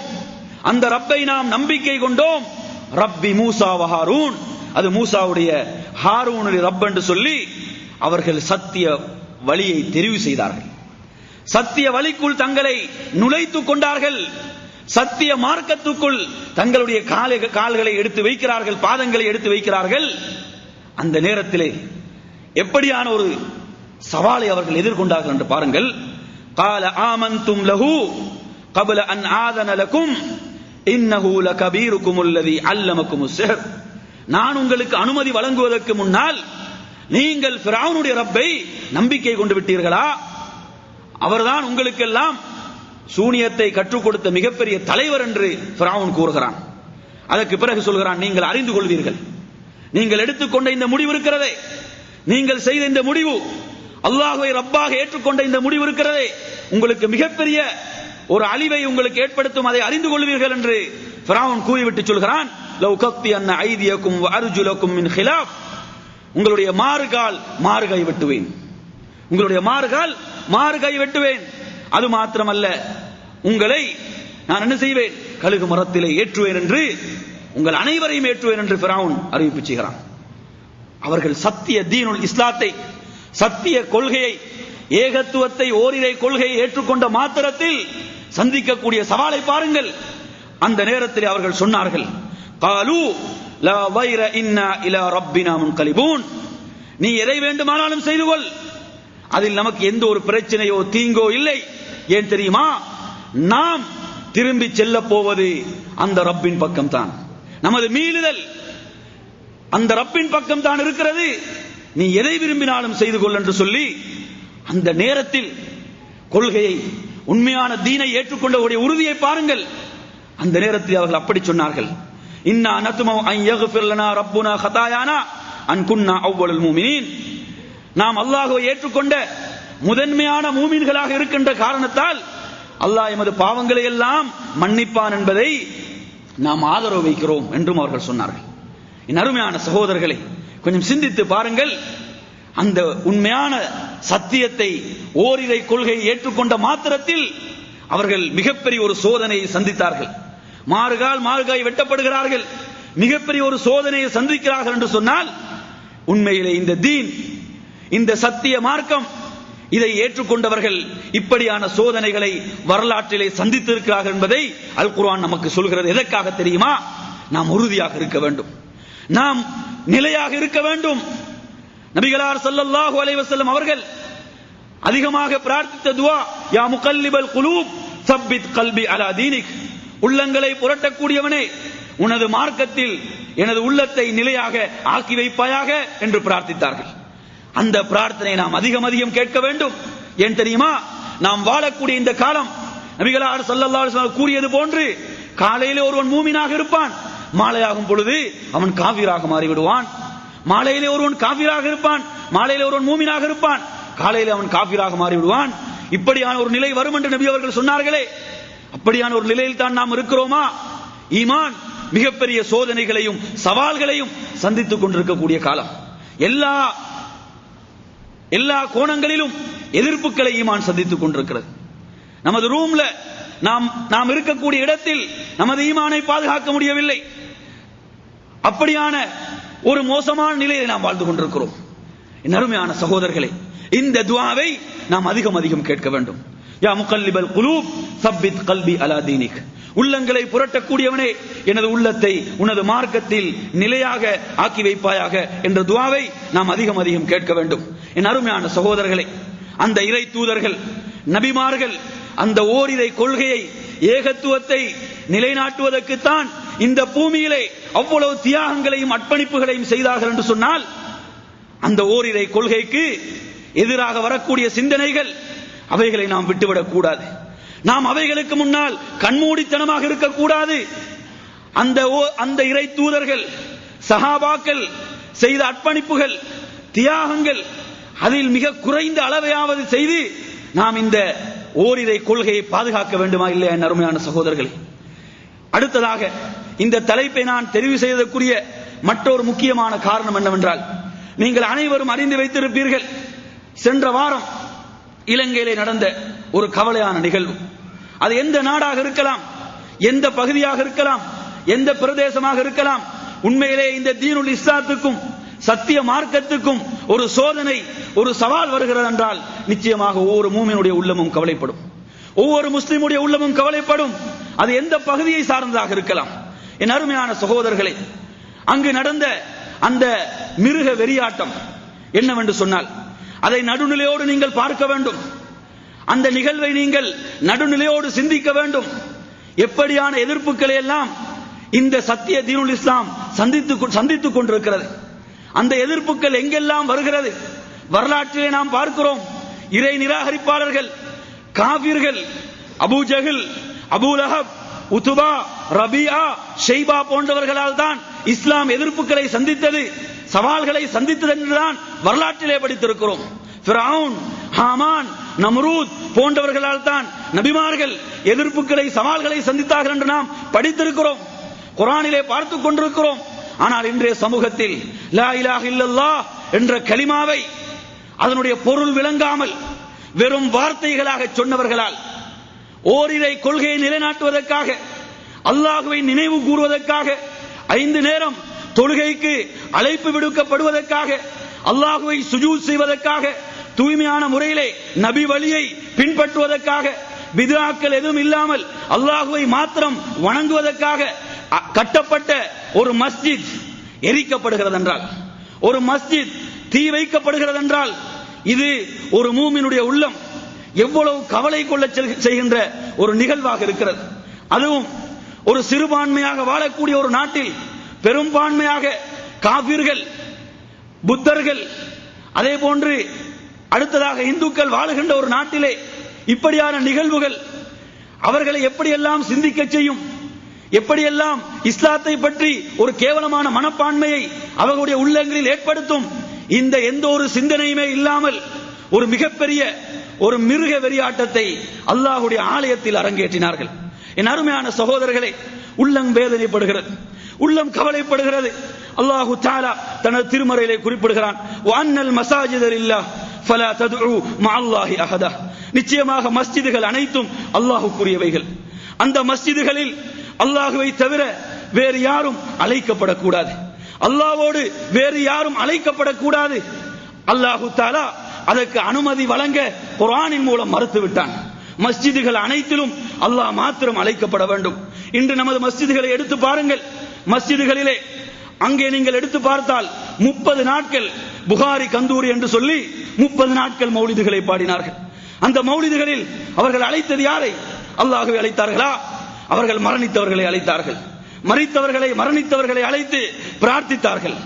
Speaker 3: அந்த ரப்பை நாம் நம்பிக்கை கொண்டோம். ரப்பி மூசா வ ஹாரூன், அது மூசாவுடைய ஹாரூனுடைய ரப் என்று சொல்லி அவர்கள் சத்திய வழியை தெரிவு செய்தார்கள், சத்திய வழிக்குள் தங்களை நுழைத்துக் கொண்டார்கள், சத்திய மார்க்கத்துக்குள் தங்களுடைய கால்களை எடுத்து வைக்கிறார்கள், பாதங்களை எடுத்து வைக்கிறார்கள். அந்த நேரத்திலே எப்படியான ஒரு சவாலை அவர்கள் எதிர்கொண்டார்கள் என்று பாருங்கள். قال آمنتم له قبل أن آذن لكم إنه لكبيركم الذي علمكم السحر, நான் உங்களுக்கு அனுமதி வழங்குவதற்கு முன்னால் நீங்கள் ஃபிரௌனுடைய ரப்பை நம்பிக்கை கொண்டு விட்டீர்களா? அவர்தான் உங்களுக்கெல்லாம் சூனியத்தை கற்றுக் கொடுத்த மிகப்பெரிய தலைவர் என்று ஃபிரௌன் கூறுகிறான். அதற்கு பிறகு சொல்கிறான், நீங்கள் அறிந்து கொள்வீர்கள், நீங்கள் எடுத்துக்கொண்ட இந்த முடிவு இருக்கிறதே, நீங்கள் செய்த இந்த முடிவு, அல்லாஹ்வை ரப்பாக ஏற்றுக்கொண்ட இந்த முடிவு இருக்கிறதே, உங்களுக்கு மிகப்பெரிய ஒரு அழிவை உங்களுக்கு ஏற்படுத்தும், அதை அறிந்து கொள்வீர்கள் என்று ஃபிரௌன் கூறிவிட்டு சொல்கிறான், லவ் கத்தி அன்ன ஐதியக்கும் வ அர்ஜுலக்கும் மின் ஹிலாஃப், உங்களுடைய மாறுகால் வெட்டுவேன், உங்களுடைய மாறுகை வெட்டுவேன். அது மாத்திரமல்ல, உங்களை நான் என்ன செய்வேன், கழுகு மரத்திலே ஏற்றுவேன் என்று, உங்கள் அனைவரையும் ஏற்றுவேன் என்று ஃபிரௌன் அறிவிப்பு செய்கிறான். அவர்கள் சத்திய தீனுல் இஸ்லாத்தை, சத்திய கொள்கையை, ஏகத்துவத்தை, ஓரிரை கொள்கையை ஏற்றுக்கொண்ட மாத்திரத்தில் சந்திக்கக்கூடிய சவாலை பாருங்கள். அந்த நேரத்தில் அவர்கள் சொன்னார்கள், காலு லா வைர இன்னா இலா ரப்பினா முன்கலிபூன், நீ எதை வேண்டுமானாலும் செய்து கொள், அதில் நமக்கு எந்த ஒரு பிரச்சனையோ தீங்கோ இல்லை. ஏன் தெரியுமா? நாம் திரும்பி செல்ல போவது அந்த ரப்பின் பக்கம் தான். நமது மீளுதல் அந்த ரப்பின் பக்கம் தான் இருக்கிறது. நீ எதை விரும்பினாலும் செய்து கொள் என்று சொல்லி அந்த நேரத்தில் கொள்கையை, உண்மையான தீனை ஏற்றுக்கொண்டவருடைய உறுதியை பாருங்கள். அந்த நேரத்தில் அவர்கள் அப்படி சொன்னார்கள், இன்னா நத்மு அன் யக்ஃபிர் லனா ரப்புனா ஹதாயானா அன் குன்னா அவ்வலுல் முஃமினீன், நாம் அல்லாஹ்வை ஏற்றுக்கொண்ட முதன்மையான மூமின்களாக இருக்கின்ற காரணத்தால் அல்லாஹ் எமது பாவங்களை எல்லாம் மன்னிப்பான் என்பதை நாம் ஆதரவு வைக்கிறோம் என்றும் அவர்கள் சொன்னார்கள். என் அருமையான சகோதரர்களை, கொஞ்சம் சிந்தித்து பாருங்கள். அந்த உண்மையான சத்தியத்தை, ஓரிரை கொள்கையை ஏற்றுக்கொண்ட மாத்திரத்தில் அவர்கள் மிகப்பெரிய ஒரு சோதனையை சந்தித்தார்கள். மாறுகாய் வெட்டப்படுகிறார்கள், மிகப்பெரிய ஒரு சோதனையை சந்திக்கிறார்கள் என்று சொன்னால் உண்மையிலே இந்த தீன், இந்த சத்திய மார்க்கம், இதை ஏற்றுக்கொண்டவர்கள் இப்படியான சோதனைகளை வரலாற்றிலே சந்தித்திருக்கிறார்கள் என்பதை அல் குர்ஆன் நமக்கு சொல்கிறது. எதற்காக தெரியுமா? நாம் உறுதியாக இருக்க வேண்டும், நாம் நிலையாக இருக்க வேண்டும். நபிகளார் ஸல்லல்லாஹு அலைஹி வஸல்லம் அவர்கள் அதிகமாக பிரார்த்தித்த துஆ, யா முகல்லிபல் குலூப் சப்பித் கல்பி அலா தீனிக், உள்ளங்களை புரட்டக்கூடியவனே, உனது மார்க்கத்தில் எனது உள்ளத்தை நிலையாக ஆக்கி வைப்பாயாக என்று பிரார்த்தித்தார்கள். அந்த பிரார்த்தனை நாம் அதிகம் கேட்க வேண்டும். ஏன் தெரியுமா? நாம் வாழக்கூடிய இந்த காலம், நபிகளார் ஸல்லல்லாஹு அலைஹி வஸல்லம் கூறியது போன்று, காலையிலே ஒருவன் மூமினாக இருப்பான், மாலையாகும் பொழுது அவன் காஃபிராக மாறிவிடுவான். மாலையிலே ஒருவன் காஃபிராக இருப்பான், மாலையிலே ஒருவன் மூமினாக இருப்பான், காலையிலே அவன் காஃபிராக மாறிவிடுவான். இப்படியான ஒரு நிலை வரும் என்று நபி அவர்கள் சொன்னார்களே, அப்படியான ஒரு நிலையில் தான் நாம் இருக்கிறோமா? ஈமான் மிகப்பெரிய சோதனைகளையும் சவால்களையும் சந்தித்துக் கொண்டிருக்கக்கூடிய காலம். எல்லா கோணங்களிலும் எதிர்ப்புகளை ஈமான் சந்தித்துக் கொண்டிருக்கிறது. நமது ரூம்ல நாம் இருக்கக்கூடிய இடத்தில் நமது ஈமானை பாதுகாக்க முடியவில்லை. அப்படியான ஒரு மோசமான நிலையை நாம் வாழ்ந்து கொண்டிருக்கிறோம். என் அருமையான சகோதரர்களே, இந்த துஆவை நாம் அதிகம் கேட்க வேண்டும். யா முகல்லிபல் குலூப் சப்பித் கல்பி அலா தீனிக், உள்ளங்களை புரட்டக்கூடியவனே, எனது உள்ளத்தை உனது மார்க்கத்தில் நிலையாக ஆக்கி வைப்பாயாக என்ற துஆவை நாம் அதிகம் கேட்க வேண்டும். என் அருமையான சகோதரர்களே, அந்த இறை தூதர்கள், நபிமார்கள் அந்த ஓரிரை கொள்கையை, ஏகத்துவத்தை நிலைநாட்டுவதற்குத்தான் இந்த பூமியிலே அவ்வளவு தியாகங்களையும் அர்ப்பணிப்புகளையும் செய்தார்கள் என்று சொன்னால், அந்த ஓரிரை கொள்கைக்கு எதிராக வரக்கூடிய சிந்தனைகள், அவைகளை நாம் விட்டுவிடக் கூடாது. நாம் அவைகளுக்கு முன்னால் கண்மூடித்தனமாக இருக்கக்கூடாது. அந்த இறை தூதர்கள், சஹாபாக்கள் செய்த அர்ப்பணிப்புகள், தியாகங்கள், அதில் மிக குறைந்த அளவையாவது செய்து நாம் இந்த ஓரிரை கொள்கையை பாதுகாக்க வேண்டுமா இல்லையா? என் அருமையான சகோதரர்களே, அடுத்ததாக இந்த தலைப்பை நான் தெரிவு செய்வதற்குரிய மற்றொரு முக்கியமான காரணம் என்னவென்றால், நீங்கள் அனைவரும் அறிந்து வைத்திருப்பீர்கள், சென்ற வாரம் இலங்கையிலே நடந்த ஒரு கவலையான நிகழ்வு. அது எந்த நாடாக இருக்கலாம், எந்த பகுதியாக இருக்கலாம், எந்த பிரதேசமாக இருக்கலாம். உண்மையிலே இந்த தீனுல் இஸ்லாத்துக்கும் சத்திய மார்க்கத்துக்கும் ஒரு சோதனை, ஒரு சவால் வருகிறது என்றால் நிச்சயமாக ஒவ்வொரு மூமினுடைய உள்ளமும் கவலைப்படும், ஒவ்வொரு முஸ்லிமுடைய உள்ளமும் கவலைப்படும். அது எந்த பகுதியை சார்ந்ததாக இருக்கலாம். என் அருமையான சகோதரர்களே, அங்கு நடந்த அந்த மிருக வெறியாட்டம் என்னவென்று சொன்னால், அதை நடுநிலையோடு நீங்கள் பார்க்க வேண்டும். அந்த நிகழ்வை நீங்கள் நடுநிலையோடு சிந்திக்க வேண்டும். எப்படியான எதிர்ப்புகளை எல்லாம் இந்த சத்திய தீனுல் இஸ்லாம் சந்தித்துக் கொண்டிருக்கிறது. அந்த எதிர்ப்புகள் எங்கெல்லாம் வருகிறது? வரலாற்றிலே நாம் பார்க்கிறோம். இறை நிராகரிப்பாளர்கள், காபிர்கள், Abu Jahl, Abu Lahab, Utbah, Rabiah, Shaybah போன்றவர்களால் தான் இஸ்லாம் எதிர்ப்புகளை சந்தித்தது, சவால்களை சந்தித்தது என்றுதான் வரலாற்றிலே படித்திருக்கிறோம். ஃபிரௌன், ஹாமான், நம்ரூத் போன்றவர்களால் தான் நபிமார்கள் எதிர்ப்புகளை, சவால்களை சந்தித்தார்கள் என்று நாம் படித்திருக்கிறோம், குர்ஆனிலே பார்த்துக் கொண்டிருக்கிறோம். ஆனால் இன்றைய சமூகத்தில் லா இலாஹ இல்லல்லாஹ் என்ற கலிமாவை அதனுடைய பொருள் விளங்காமல் வெறும் வார்த்தைகளாக சொன்னவர்களால், ஓரிரை கொள்கையை நிலைநாட்டுவதற்காக, அல்லாஹ்வை நினைவு கூறுவதற்காக, 5 நேரம் தொழுகைக்கு அழைப்பு விடுக்கப்படுவதற்காக, அல்லாஹ்வை சுஜூத் செய்வதற்காக தூய்மையான முறையிலே நபி வழியை பின்பற்றுவதற்காக, பித்ஆக்கள் எதுவும் இல்லாமல் அல்லாஹுவை மாத்திரம் வணங்குவதற்காக கட்டப்பட்ட ஒரு மஸ்ஜித் எரிக்கப்படுகிறது என்றால், ஒரு மஸ்ஜித் தீ வைக்கப்படுகிறது என்றால், இது ஒரு மூமினுடைய உள்ளம் எவ்வளவு கவலை கொள்ள செய்கின்ற ஒரு நிகழ்வாக இருக்கிறது. அதுவும் ஒரு சிறுபான்மையாக வாழக்கூடிய ஒரு நாட்டில் பெரும்பான்மையாக காபிர்கள், புத்தர்கள், அதே போன்று அடுத்ததாக இந்துக்கள் வாழுகின்ற ஒரு நாட்டிலே இப்படியான நிகழ்வுகள் அவர்களை எப்படியெல்லாம் சிந்திக்க செய்யும், எப்படியெல்லாம் இஸ்லாத்தை பற்றி ஒரு கேவலமான மனப்பான்மையை அவர்களுடைய உள்ளங்களில் ஏற்படுத்தும். இந்த எந்த ஒரு சிந்தனையுமே இல்லாமல் ஒரு மிகப்பெரிய ஒரு மிருக வெறியாட்டத்தை அல்லாஹ்வுடைய ஆலயத்தில் அரங்கேற்றினார்கள். என் அருமையான சகோதரர்களே, உள்ளம் வேதனைப்படுகிறது, உள்ளம் கவலைப்படுகிறது. அல்லாஹு தஆலா தனது திருமறையிலே குறிப்பிடுகிறான், வஅன்னல் மஸாஜித லில்லாஹ் ஃபலா ததுஉ மஅல்லாஹி அஹதா. நிச்சயமாக மஸ்ஜிதுகள் அனைத்தும் அல்லாஹ்வுக்குரியவைகள். அந்த மஸ்ஜிதுகளில் அல்லாஹ்வை தவிர வேறு யாரும் அழைக்கப்படக்கூடாது, அல்லாஹ்வோடு வேறு யாரும் அழைக்கப்படக்கூடாது. அல்லாஹு தஆலா அதற்கு அனுமதி வழங்க குர்ஆனின் மூலம் மறுத்து விட்டான். மஸ்ஜிதுகள் அனைத்திலும் அல்லாஹ் மாத்திரம் அழைக்கப்பட வேண்டும். இன்று நமது மஸ்ஜிதுகளை எடுத்து பாருங்கள். மஸ்ஜிதுகளிலே அங்கே நீங்கள் எடுத்து பார்த்தால் 30 நாட்கள் புகாரி கந்தூரி என்று சொல்லி 30 நாட்கள் மௌலிதுகளை பாடினார்கள். அந்த மௌலிதுகளில் அவர்கள் அழைத்தது யாரை? அல்லாஹ்வை அழைத்தார்களா? அவர்கள் மரணித்தவர்களை அழைத்தார்கள். மரணித்தவர்களை அழைத்து பிரார்த்தித்தார்கள்,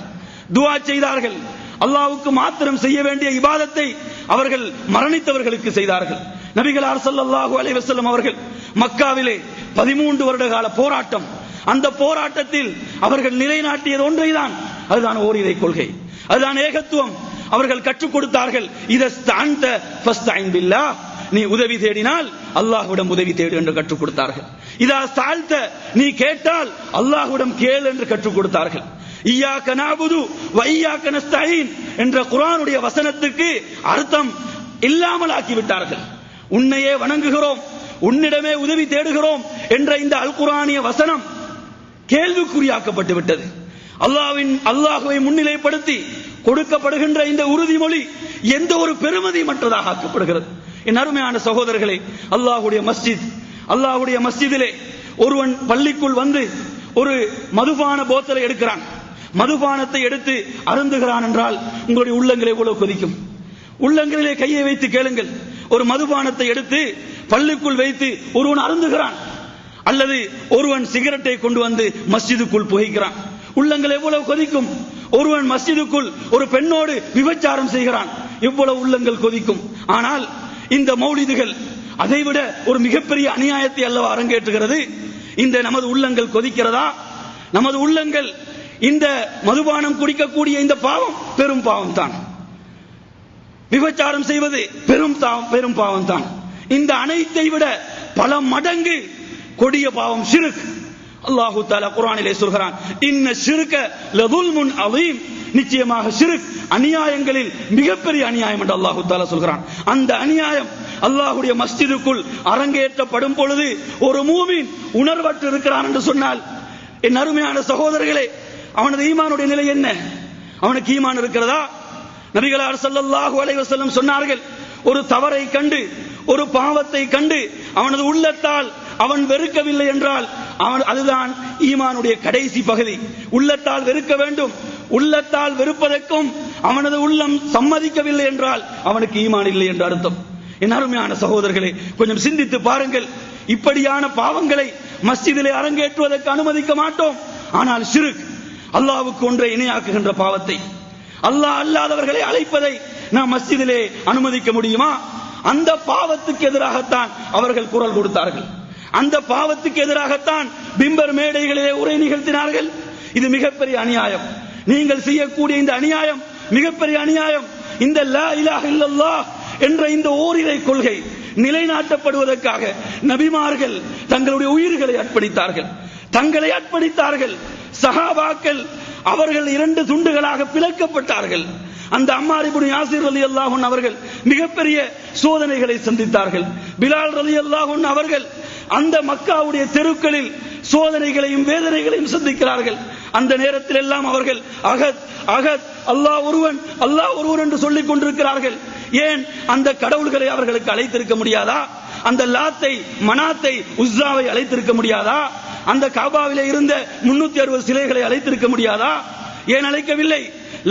Speaker 3: துஆ செய்தார்கள். அல்லாஹ்வுக்கு மாத்திரம் செய்ய வேண்டிய இபாதத்தை அவர்கள் மரணித்தவர்களுக்கு செய்தார்கள். நபிகளார் ஸல்லல்லாஹு அலைஹி வஸல்லம் அவர்கள் மக்காவிலே 13 வருட கால போராட்டம், அந்த போராட்டத்தில் அவர்கள் நிலைநாட்டியது ஒன்றைதான், அதுதான் ஓரிரை கொள்கை, அதுதான் ஏகத்துவம். அவர்கள் கற்றுக் கொடுத்தார்கள், இதஸ்தஅன்த ஃபஸ்தஇன் பில்லாஹ், நீ உதவி தேடினால் அல்லாஹ்விடம் உதவி தேடு என்று கற்றுக் கொடுத்தார்கள். இதா சஅல்த, நீ கேட்டால் அல்லாஹ்விடம் கேள் என்று கற்றுக் கொடுத்தார்கள். இய்யாக நஅபுது வ இய்யாக நஸ்தஈன் என்ற குர்ஆனுடைய வசனத்துக்கு அர்த்தம் இல்லாமல் ஆக்கிவிட்டார்கள். உன்னையே வணங்குகிறோம், உன்னிடமே உதவி தேடுகிறோம் என்ற இந்த அல் குர்ஆனிய வசனம் கேள்விக்குறியாக்கப்பட்டு விட்டது. அல்லாஹ்வை முன்னிலைப்படுத்தி கொடுக்கப்படுகின்ற இந்த உறுதிமொழி எந்த ஒரு பெருமதியமற்றதாக ஆக்கப்படுகிறது. என் அருமையான சகோதரர்களே, அல்லாஹ்வுடைய மஸ்ஜிதிலே ஒருவன் பள்ளிக்குள் வந்து ஒரு மதுபான போத்தலை எடுக்கிறான், மதுபானத்தை எடுத்து அருந்துகிறான் என்றால் உங்களுடைய உள்ளங்களே எவ்வளவு கொதிக்கும். உள்ளங்களிலே கையை வைத்து கேளுங்கள். ஒரு மதுபானத்தை எடுத்து பள்ளிக்குள் வைத்து ஒருவன் அருந்துகிறான், அல்லது ஒருவன் சிகரெட்டை கொண்டு வந்து மஸ்ஜிதுக்குள் புகைக்கிறான், உள்ளங்கள் எவ்வளவு கொதிக்கும். ஒருவன் மஸ்ஜிதுக்குள் ஒரு பெண்ணோடு விபச்சாரம் செய்கிறான், எவ்வளவு உள்ளங்கள் கொதிக்கும். ஆனால் இந்த மௌலிதுகள் அதைவிட ஒரு மிகப்பெரிய அநியாயத்தை அல்லவா அரங்கேற்றுகிறது. இந்த நமது உள்ளங்கள் கொதிக்கிறதா? நமது உள்ளங்கள் இந்த மதுபானம் குடிக்கக்கூடிய இந்த பாவம் பெரும் பாவம் தான், விபச்சாரம் செய்வது பெரும் பாவம் தான். இந்த அனைத்தை விட பல மடங்கு கொடிய பாவம் ஷிர்க். அல்லாஹு தஆலா குர்ஆனிலே சொல்கிறான், இன்ன ஷிர்க லதுல்முன் அதீம், நிச்சயமாக ஷிர்க் அநியாயங்களில் மிகப்பெரிய அநியாயம் என்று அல்லாஹு தஆலா சொல்கிறான். அந்த அநியாயம் அல்லாஹ்வுடைய மஸ்ஜிதுக்குள் அரங்கேற்றப்படும் பொழுது ஒரு மூமின் உணர்வற்று இருக்கிறான் என்று சொன்னால், என் அருமையான சகோதரர்களே, அவனது ஈமானுடைய நிலை என்ன? அவனுக்கு ஈமான் இருக்கிறதா? நபிகளார் ஸல்லல்லாஹு அலைஹி வஸல்லம் சொன்னார்கள், ஒரு தவறை கண்டு, ஒரு பாவத்தை கண்டு அவனது உள்ளத்தால் அவன் வெறுக்கவில்லை என்றால் அதுதான் ஈமானுடைய கடைசி பகுதி. உள்ளத்தால் வெறுக்க வேண்டும். உள்ளத்தால் வெறுப்பதற்கும் அவனது உள்ளம் சம்மதிக்கவில்லை என்றால் அவனுக்கு ஈமான் இல்லை என்று அர்த்தம். என் அருமையான சகோதரர்களே, கொஞ்சம் சிந்தித்து பாருங்கள். இப்படியான பாவங்களை மஸ்ஜிதிலே அரங்கேற்றுவதற்கு அனுமதிக்க மாட்டோம். ஆனால் ஷிர்க், அல்லாஹ்வுக்கு ஒன்றை இணையாக்குகின்ற பாவத்தை, அல்லாஹ் அல்லாதவர்களை அழைப்பதை நாம் மஸ்ஜிதிலே அனுமதிக்க முடியுமா? அந்த பாவத்துக்கு எதிராகத்தான் அவர்கள் குரல் கொடுத்தார்கள். அந்த பாவத்துக்கு எதிராகத்தான் பிம்பர் மேடைகளிலே உரை நிகழ்த்தினார்கள். இது மிகப்பெரிய அநியாயம். நீங்கள் செய்யக்கூடிய இந்த அநியாயம் மிகப்பெரிய அநியாயம். இந்த லா இலாஹ இல்லல்லாஹ் என்ற இந்த ஓரிரை கொள்கை நிலைநாட்டப்படுவதற்காக நபிமார்கள் தங்களுடைய உயிர்களை அர்ப்பணித்தார்கள். சஹாபாக்கள் அவர்கள் 2 துண்டுகளாக பிளக்கப்பட்டார்கள். அந்த அம்மார் இப்னு யாசிர் ரலியல்லாஹு அன்ஹு அவர்கள் மிகப்பெரிய சோதனைகளை சந்தித்தார்கள். பிலால் ரலியல்லாஹு அன்ஹு அவர்கள் அந்த மக்காவுடைய தெருக்களில் சோதனைகளையும் வேதனைகளையும் சந்திக்கிறார்கள். அந்த நேரத்தில் எல்லாம் அவர்கள் அகத் அகத் அல்லாஹ் ஒருவன் என்று சொல்லிக் கொண்டிருக்கிறார்கள். ஏன் அந்த கடவுள்களை அவர்களுக்கு அழைத்திருக்க முடியாதா? அந்த லாத்தை, மனாத்தை, உஸ்ஸாவை அழைத்திருக்க முடியாதா? அந்த காபாவிலே இருந்த 360 சிலைகளை அழைத்திருக்க முடியாதா? ஏன் அழைக்கவில்லை?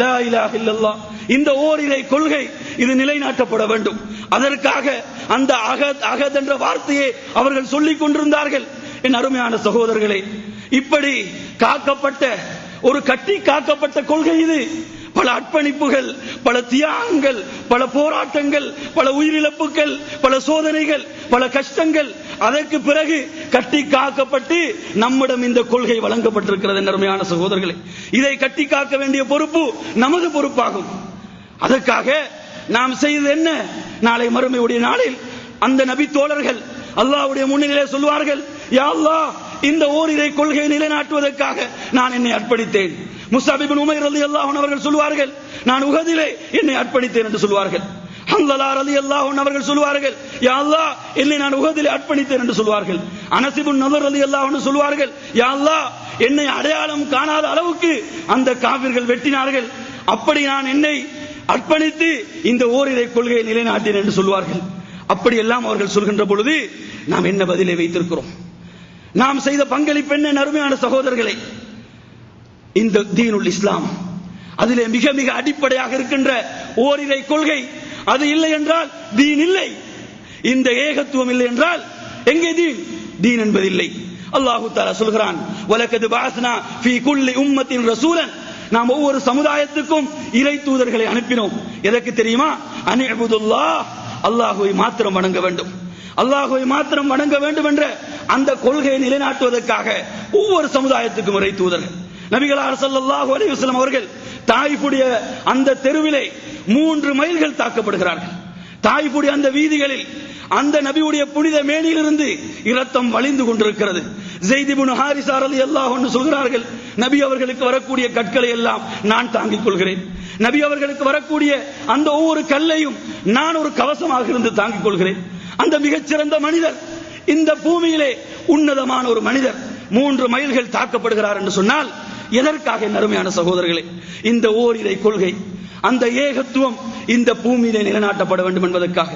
Speaker 3: லா இலாஹ இல்லல்லாஹ், இந்த ஓரிரை கொள்கை இது நிலைநாட்டப்பட வேண்டும். அதற்காக அந்த அகத் என்ற வார்த்தையை அவர்கள் சொல்லிக் கொண்டிருந்தார்கள். என் அருமையான சகோதரர்களே, இப்படி காக்கப்பட்ட ஒரு கட்டி காக்கப்பட்ட கொள்கை இது. பல அர்ப்பணிப்புகள், பல தியாகங்கள், பல போராட்டங்கள், பல உயிரிழப்புகள், பல சோதனைகள், பல கஷ்டங்கள், அதற்கு பிறகு கட்டி காக்கப்பட்டு நம்மிடம் இந்த கொள்கை வழங்கப்பட்டிருக்கிறது. அருமையான சகோதரர்களே, இதை கட்டி காக்க வேண்டிய பொறுப்பு நமது பொறுப்பாகும். அதற்காக நாம் செய்தது என்ன? நாளை மறுமையுடைய நாளில் அந்த நபி தோழர்கள் அல்லாஹ்வுடைய முன்னிலையிலே சொல்வார்கள், யா அல்லாஹ், இந்த ஓரிரை கொள்கையை நிலைநாட்டுவதற்காக நான் என்னை அர்ப்பணித்தேன். முஸ்அப் இப்னு உமைர் ரலியல்லாஹு அன்ஹு அவர்கள் சொல்வார்கள், நான் உஹதிலே என்னை அர்ப்பணித்தேன் என்று சொல்வார்கள். ஹன்ஸலா ரலியல்லாஹு அன்ஹு அவர்கள் சொல்வார்கள், யா அல்லாஹ், என்னை நான் உஹதிலே அர்ப்பணித்தேன் என்று சொல்வார்கள். அனஸ் இப்னு நதர் ரலியல்லாஹு அன்ஹு சொல்வார்கள், யா அல்லாஹ், என்னை அடையாளம் காணாத அளவுக்கு அந்த காபிர்கள் வெட்டினார்கள். அப்படி நான் என்னை அர்ப்பணித்து இந்த ஓரிரை கொள்கையை நிலைநாட்டினேன் என்று சொல்வார்கள். அப்படி எல்லாம் அவர்கள் சொல்கின்ற பொழுது நாம் என்ன பதிலை வைத்திருக்கிறோம்? நாம் செய்த பங்களிப்பு என்ன? அருமையான சகோதரர்களே, இந்த தீனுல் இஸ்லாம், அதிலே மிக மிக அடிப்படையாக இருக்கின்ற ஓரிரை கொள்கை, அது இல்லை என்றால் தீன் இல்லை. இந்த ஏகத்துவம் இல்லை என்றால் எங்கே தீன்? தீன் என்பதில்லை. அல்லாஹு தஆலா சொல்கிறான், வலகத் பஅஸ்னா ஃபீ குல்லி உம்மத்தின் ரசூலன், நாம் ஒவ்வொரு சமுதாயத்துக்கும் இறை தூதர்களை அனுப்பினோம். எதற்கு தெரியுமா? அன்இபுதுல்லாஹ், அல்லாஹ்வை மாத்திரம் வணங்க வேண்டும். அல்லாஹ்வை மாத்திரம் வணங்க வேண்டும் என்ற அந்த கொள்கையை நிலைநாட்டுவதற்காக ஒவ்வொரு சமுதாயத்துக்கும் இறை தூதர்கள். நபிகளார் ஸல்லல்லாஹு அலைஹி வஸல்லம் அவர்கள் தாயிஃபுடைய அந்த தெருவிலே 3 மைல்கள் தாக்கப்படுகிறார்கள். தாயிஃபுடைய அந்த வீதிகளில் அந்த நபியுடைய புனித மேனியிலிருந்து இரத்தம் வழிந்து கொண்டிருக்கிறது. ஸைத் இப்னு ஹாரிஸா ரலியல்லாஹு அன்ஹு சொல்கிறார்கள், நபி அவர்களுக்கு வரக்கூடிய கற்களை எல்லாம் நான் தாங்கிக் கொள்கிறேன். நபி அவர்களுக்கு வரக்கூடிய அந்த ஒவ்வொரு கல்லையும் நான் ஒரு கவசமாக இருந்து தாங்கிக் கொள்கிறேன். அந்த மிகச்சிறந்த மனிதர், இந்த பூமியிலே உன்னதமான ஒரு மனிதர் 3 மைல்கள் தாக்கப்படுகிறார் என்று சொன்னால் எதற்காக? அருமையான சகோதரர்களே, இந்த ஓரிரை கொள்கை, அந்த ஏகத்துவம் இந்த பூமியிலே நிலைநாட்டப்பட வேண்டும் என்பதற்காக.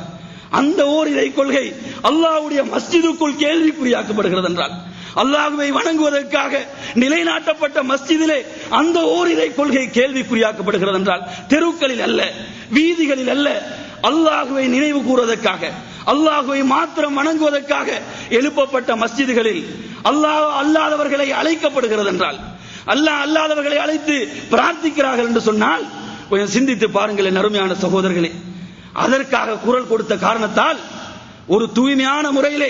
Speaker 3: அந்த ஓரிரை கொள்கை அல்லாஹ்வுடைய மஸ்ஜிதுக்குள் கேள்விக்குறியாக்கப்படுகிறது என்றால், அல்லாஹ்வை வணங்குவதற்காக நிலைநாட்டப்பட்ட மஸ்ஜிதிலே அந்த ஓரிரை கொள்கை கேள்விக்குறியாக்கப்படுகிறது என்றால், தெருக்களில் அல்ல, வீதிகளில் அல்ல, அல்லாஹ்வை நினைவு கூறுவதற்காக, அல்லாஹ்வை மாத்திரம் வணங்குவதற்காக எழுப்பப்பட்ட மஸ்ஜிதுகளில் அல்லாஹ் அல்லாதவர்களை அழைக்கப்படுகிறது என்றால், அல்லாஹ் அல்லாதவர்களை அழைத்து பிரார்த்திக்கிறார்கள் என்று சொன்னால் கொஞ்சம் சிந்தித்து பாருங்கள் என் அருமையான சகோதரர்களே. அதற்காக குரல் கொடுத்த காரணத்தால் ஒரு தூய்மையான முறையிலே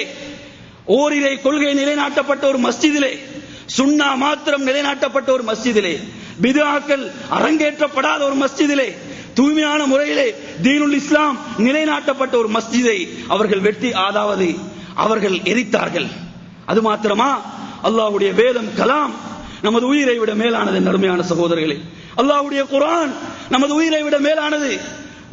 Speaker 3: ஓரிரை கொள்கை நிலைநாட்டப்பட்ட ஒரு மஸ்ஜிதிலே, சுன்னா மாத்திரம் நிலைநாட்டப்பட்ட ஒரு மஸ்ஜிதிலே, பித்ஆக்கள் அரங்கேற்றப்படாத ஒரு மஸ்ஜிதிலே, தூய்மையான முறையிலே தீனுல் இஸ்லாம் நிலைநாட்டப்பட்ட ஒரு மஸ்ஜிதை அவர்கள் வெட்டி, அதாவது அவர்கள் எரித்தார்கள். அது மாத்திரமா? அல்லாஹ்வுடைய வேதம் கலாம் நமது உயிரை விட மேலானது. அருமையான சகோதரர்களே, அல்லாஹ்வுடைய குர்ஆன் நமது உயிரை விட மேலானது.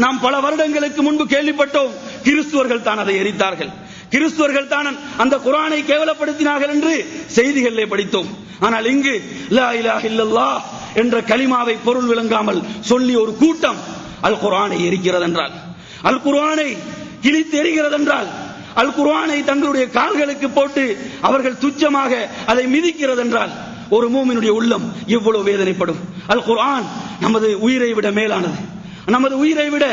Speaker 3: நாம் பல வருடங்களுக்கு முன்பு கேள்விப்பட்டோம், கிறிஸ்துவர்கள் தான் அதை எரித்தார்கள், கிறிஸ்துவர்கள் தான் அந்த குர்ஆனை கேவலப்படுத்தினார்கள் என்று செய்திகளிலே படித்தோம். ஆனால் இங்கு லா இலாஹ இல்லல்லாஹ் என்ற கலிமாவை பொருள் விளங்காமல் சொல்லி ஒரு கூட்டம் அல் குர்ஆனை எரிக்கிறது என்றால், அல் குர்ஆனை கிழித்து எரிகிறது என்றால், அல் குர்ஆனை தங்களுடைய கால்களுக்கு போட்டு அவர்கள் துச்சமாக அதை மிதிக்கிறது என்றால் ஒரு மூமினுடைய உள்ளம் எவ்வளவு வேதனைப்படும். அல் குர்ஆன் நமது உயிரை விட மேலானது. நமது உயிரை விட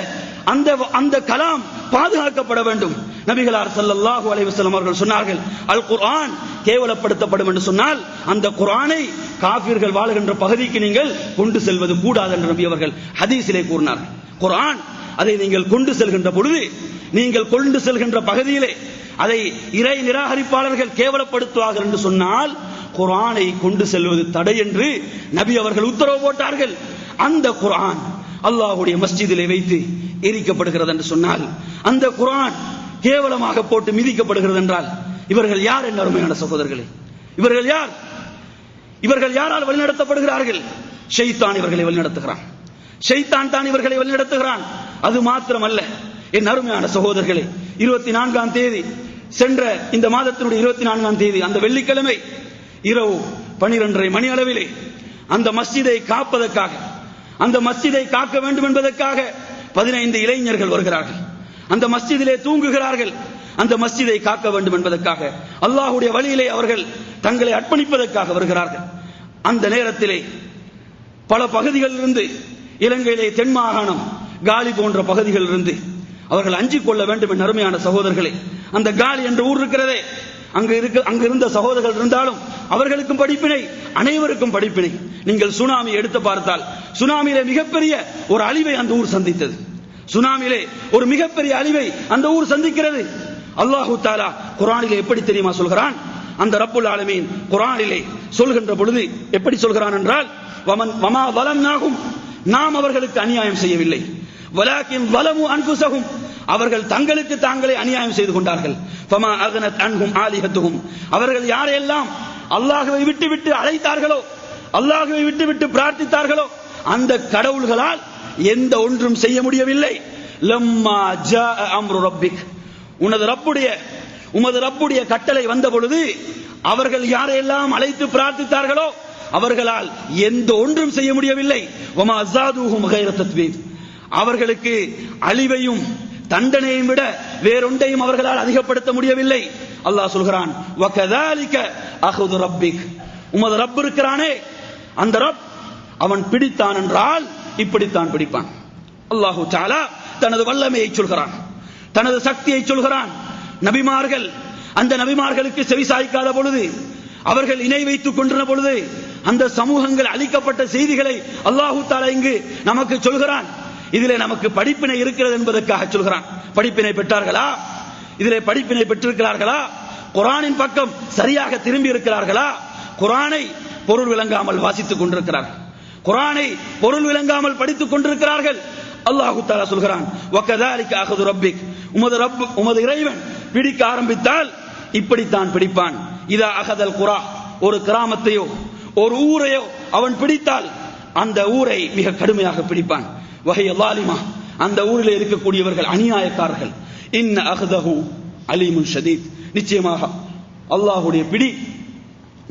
Speaker 3: அந்த கலாம் பாதுகாக்கப்பட வேண்டும். நபிகளார் ஸல்லல்லாஹு அலைஹி வஸல்லம் அவர்கள் சொன்னார்கள், அல் குர்ஆன் கேவலப்படுத்தப்படும் என்று சொன்னால் அந்த குர்ஆனை காஃபிர்கள் வாழுகின்ற பகுதிக்கு நீங்கள் கொண்டு செல்வது கூடாது என்று நபி அவர்கள் ஹதீஸிலே கூறினார்கள். குர்ஆன் அதை நீங்கள் கொண்டு செல்கின்ற பொழுது, நீங்கள் கொண்டு செல்கின்ற பகுதியிலே அதை இறை நிராகரிப்பாளர்கள் கேவலப்படுத்துவார்கள் என்று சொன்னால் குர்ஆனை கொண்டு செல்வது தடை என்று நபி அவர்கள் உத்தரவு போட்டார்கள். அந்த குர்ஆன் அல்லாஹ்வுடைய மஸ்ஜிதிலே வைத்து எரிக்கப்படுகிறது என்று சொன்னால், அந்த குர்ஆன் கேவலமாக போட்டு மிதிக்கப்படுகிறது என்றால் இவர்கள் யார்? என் அருமையான சகோதரர்களே, இவர்கள் யார்? இவர்கள் யாரால் வழிநடத்தப்படுகிறார்கள்? ஷைத்தான் இவர்களை வழிநடத்துகிறான். ஷைத்தான் தான் இவர்களை வழிநடத்துகிறான். அது மாத்திரமல்ல என் அருமையான சகோதரர்களே, 24ஆம் தேதி சென்ற இந்த மாதத்தினுடைய 24ஆம் தேதி அந்த வெள்ளிக்கிழமை இரவு 12:30 மணி அளவிலே அந்த மஸ்ஜிதை காப்பதற்காக, அந்த மஸ்ஜிதை காக்க வேண்டும் என்பதற்காக 15 இளைஞர்கள் வருகிறார்கள். அந்த மஸ்ஜிதிலே தூங்குகிறார்கள். அந்த மஸ்ஜிதை காக்க வேண்டும் என்பதற்காக, அல்லாஹ்வுடைய வழியிலே அவர்கள் தங்களை அர்ப்பணிப்பதற்காக வருகிறார்கள். அந்த நேரத்திலே பல பகுதிகளிலிருந்து, இலங்கையிலே தென் மாகாணம் காலி போன்ற பகுதிகளிலிருந்து அவர்கள் அஞ்சிக் கொள்ள வேண்டும் என் அருமையான சகோதரர்களே. அந்த காலி என்ற ஊர் இருக்கிறதே, அங்கு இருந்த சகோதரர்கள் இருந்தாலும் அவர்களுக்கும் படிப்பினை, அனைவருக்கும் படிப்பினை. நீங்கள் சுனாமி எடுத்து பார்த்தால், சுனாமியிலே மிகப்பெரிய ஒரு அழிவை அந்த ஊர் சந்தித்தது. சுனாமியிலே ஒரு மிகப்பெரிய அழிவை அந்த ஊர் சந்திக்கிறது. அல்லாஹு தஆலா குர்ஆனிலே எப்படி தெரியுமா சொல்கிறான்? அந்த ரப்புல் ஆலமீன் குர்ஆனிலே சொல்கின்ற பொழுது எப்படி சொல்கிறான் என்றால், வமா வலம்னாகும், நாம் அவர்களுக்கு அநியாயம் செய்யவில்லை, வலாக்கின் வலமு அன்ஃபுஸஹும், அவர்கள் தங்களுக்கு தாங்களே அநியாயம் செய்து கொண்டார்கள். ஃபமா அக்னத் அன்ஹும் ஆலிஹத்துஹும், அவர்கள் யாரெல்லாம் அல்லாஹ்வை விட்டுவிட்டு அழைத்தார்களோ, அல்லாஹ்வை விட்டுவிட்டு பிரார்த்தித்தார்களோ, அந்த கடவுள்களால் எந்த ஒன்றும் செய்ய முடியவில்லை. லம்மா ஜாஅ அம்ரு ரப்பிக், உமது ரப்புடைய கட்டளை வந்த பொழுது அவர்கள் யாரெல்லாம் அழைத்து பிரார்த்தித்தார்களோ அவர்களால் எந்த ஒன்றும் செய்ய முடியவில்லை. வமா ஸாதுஹும் கைர தத்பீத், அவர்களுக்கு அழிவையும் தண்டனையும் விட வேறொன்றையும் அவர்களால் அதிகப்படுத்த முடியவில்லை. அல்லாஹ் சொல்கிறான், வகதாலிக அஹது ரப்பிக், உமது ரப் இருக்கிறானே, அந்த ரப் அவன் பிடித்தான் என்றால் இப்படித்தான் பிடிப்பான். அல்லாஹு தஆலா தனது வல்லமையை சொல்கிறான், தனது சக்தியை சொல்கிறான். நபிமார்கள், அந்த நபிமார்களுக்கு செவிசாய்க்காத பொழுது, அவர்கள் இணை வைத்துக் கொண்டிருந்த பொழுது, அந்த சமூகங்கள் அளிக்கப்பட்ட செய்திகளை அல்லாஹு தஆலா இங்கு நமக்கு சொல்கிறான். இதிலே நமக்கு படிப்பினை இருக்கிறது என்பதற்காக சொல்கிறான். படிப்பினை பெற்றார்களா? இதிலே படிப்பினை பெற்றிருக்கிறார்களா? குர்ஆனின் பக்கம் சரியாக திரும்பி இருக்கிறார்களா? குர்ஆனை பொருள் விளங்காமல் வாசித்துக் கொண்டிருக்கிறார்கள், குர்ஆனை பொருள் விளங்காமல் படித்துக் கொண்டிருக்கிறார்கள். அல்லாஹு தஆலா சொல்கிறான், வகதாலிக அஹது ரப்பிக், உமது இறைவன் பிடிக்க ஆரம்பித்தால் இப்படித்தான் பிடிப்பான். இதா அகதல் குரா, ஒரு கிராமத்தையோ ஒரு ஊரையோ அவன் பிடித்தால் அந்த ஊரை மிக கடுமையாக பிடிப்பான். வஹிய ஸாலிமா, அந்த ஊரில் இருக்கக்கூடியவர்கள் அநியாயக்காரர்கள். இன்ன அஹதஹு அலீமுன் ஷதீத், நிச்சயமாக அல்லாஹ்வுடைய பிடி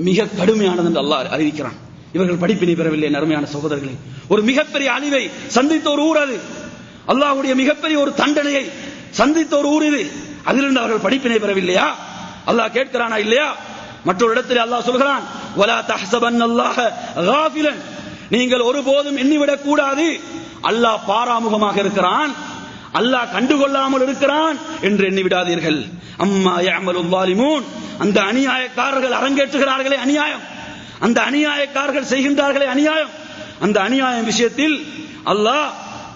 Speaker 3: மிக கடுமையானது என்று அல்லாஹ் அறிவிக்கிறான். இவர்கள் படிப்பினை பெறவில்லை அருமையான சகோதரர்களே. ஒரு மிகப்பெரிய அழிவை சந்தித்த ஒரு ஊர் அது, அல்லாஹ்வுடைய மிகப்பெரிய ஒரு தண்டனையை சந்தித்த ஒரு ஊர் இது. அதிலிருந்து அவர்கள் படிப்பினை பெறவில்லையா? அல்லாஹ் கேட்கிறானா இல்லையா? மற்றொரு இடத்தில் அல்லாஹ் சொல்கிறான், வலா தஹ்ஸபன்னல்லாஹ காஃபிலன், நீங்கள் ஒருபோதும் எண்ணிவிடக் கூடாது அல்லாஹ் பாராமுகமாக இருக்கிறான், அல்லாஹ் கண்டுகொள்ளாமல் இருக்கிறான் என்று எண்ணிவிடாதீர்கள். அம்மா யஅமலுல் ஸாலிமூன், அந்த அநியாயக்காரர்கள் அரங்கேற்றுகிறார்களே அநியாயம், அந்த அநியாயக்காரர்கள் செய்கின்றார்களே அநியாயம், அந்த அநியாயம் விஷயத்தில் அல்லாஹ்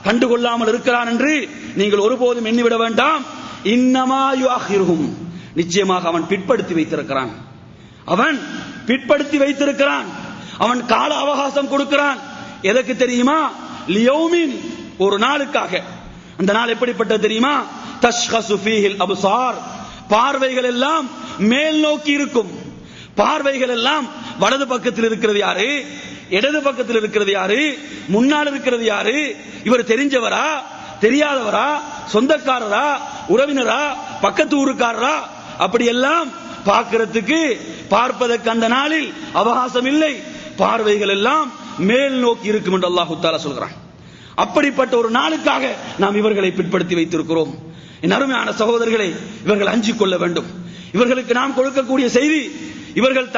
Speaker 3: கண்டுகொள்ளாமல் இருக்கிறான் என்று நீங்கள் ஒருபோதும் எண்ணிவிட வேண்டாம். இன்னமா யுஅখিরஹும், நிச்சயமாக அவன் பிற்படுத்தி வைத்திருக்கிறான், அவன் பிற்படுத்தி வைத்திருக்கிறான், அவன் கால அவகாசம் கொடுக்கிறான். எதற்கு தெரியுமா? லியௌமின், ஒரு நாளுக்காக. அந்த நாள் எப்படிப்பட்டது தெரியுமா? தஷ்கசு ஃபீஹில் அப்சார், பார்வைகள் எல்லாம் மேல் நோக்கி இருக்கும். பார்வைகள் எல்லாம் வலது பக்கத்தில் இருக்கிறது யாரு, இடது பக்கத்தில் இருக்கிறது யாரு, முன்னால் இருக்கிறது யாரு, இவர் தெரிஞ்சவரா தெரியாதவரா, சொந்தக்காரரா உறவினரா பக்கத்து ஊருக்காரரா, அப்படியெல்லாம் பார்ப்பதற்கு அந்த நாளில் அவகாசம் இல்லை. பார்வைகள் எல்லாம் மேல் நோக்கி இருக்கும் என்று அல்லாஹ் தஆலா சொல்கிறான். அப்படிப்பட்ட ஒரு நாளுக்காக நாம் இவர்களை பிற்படுத்தி வைத்திருக்கிறோம். என் அருமையான சகோதரர்களே, இவர்கள் அஞ்சிக் கொள்ள வேண்டும். இவர்களுக்கு நாம் கொடுக்கக்கூடிய செய்தி, இவர்கள்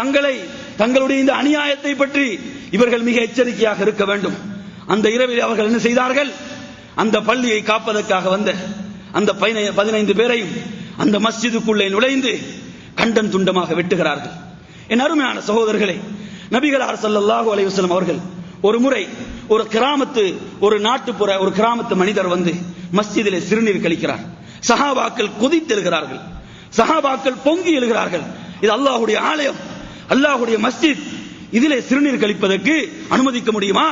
Speaker 3: தங்களுடைய இந்த அநியாயத்தை பற்றி இவர்கள் மிக எச்சரிக்கையாக இருக்க வேண்டும். அந்த இரவில் அவர்கள் என்ன செய்தார்கள்? அந்த பள்ளியை காப்பதற்காக வந்த அந்த 15 பேரையும் அந்த மஸ்ஜிதுக்குள்ளே நுழைந்து கண்டம் துண்டமாக வெட்டுகிறார்கள். என் அருமையான சகோதரர்களே, நபிகளார் ஸல்லல்லாஹு அலைஹி வஸல்லம் அவர்கள் ஒரு முறை ஒரு நாட்டுப்புற ஒரு கிராமத்து மனிதர் வந்து மஸ்ஜிதிலே சிறுநீர் கழிக்கிறார். சஹாபாக்கள் கொதித்தெழுகிறார்கள், சஹாபாக்கள் பொங்கி எழுகிறார்கள். இது அல்லாஹ்வுடைய ஆலயம், அல்லாஹ்வுடைய மஸ்ஜித், இதிலே சிறுநீர் கழிப்பதற்கு அனுமதிக்க முடியுமா?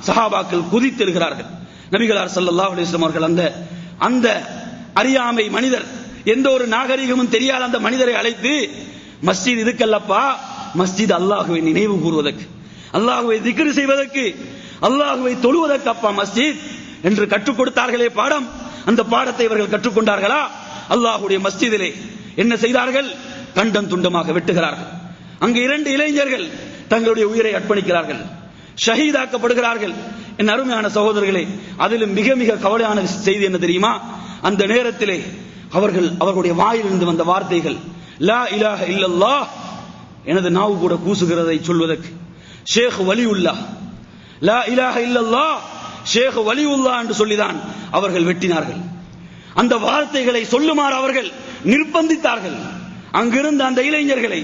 Speaker 3: சஹாபாக்கள் கொதித்தெழுகிறார்கள். நபிகளார் ஸல்லல்லாஹு அலைஹி வஸல்லம் அவர்கள் அந்த அறியாமை மனிதர், எந்த ஒரு நாகரிகமும் தெரியாத அந்த மனிதரை அழைத்து, மஸ்ஜித் இதுக்கல்லப்பா, மஸ்ஜித் அல்லாஹ்வை நினைவு கூறுவதற்கு, அல்லாஹ்வை திக்ர் செய்வதற்கு, அல்லாஹ்வை தொழுவதற்கு அப்பா மஸ்ஜித் என்று கற்றுக் கொடுத்தார்களே பாடம். அந்த பாடத்தை இவர்கள் கற்றுக்கொண்டார்களா? அல்லாஹ்வுடைய மஸ்ஜிதிலே என்ன செய்தார்கள்? கண்டம் துண்டமாக வெட்டுகிறார்கள். அங்கு 2 இளைஞர்கள் தங்களுடைய உயிரை அர்ப்பணிக்கிறார்கள், ஷஹீதாக்கப்படுகிறார்கள். என் அருமையான சகோதரர்களே, அதிலும் மிக மிக கவலையான செய்தி என்ன தெரியுமா? அந்த நேரத்திலே அவர்களுடைய வாயிலிருந்து வந்த வார்த்தைகள் லா இலாஹ இல்லல்லாஹ், எனது நாவு கூட கூசுகிறதை சொல்வதற்கு. ஷேக் வலியுல்லாஹ், லா இலாஹ இல்லல்லாஹ் ஷேக் வலியுல்லாஹ் என்று சொல்லிதான் அவர்கள் வெட்டினார்கள். அந்த வார்த்தைகளை சொல்லுமாறு அவர்கள் நிர்பந்தித்தார்கள். அங்கிருந்த அந்த இளைஞர்களை,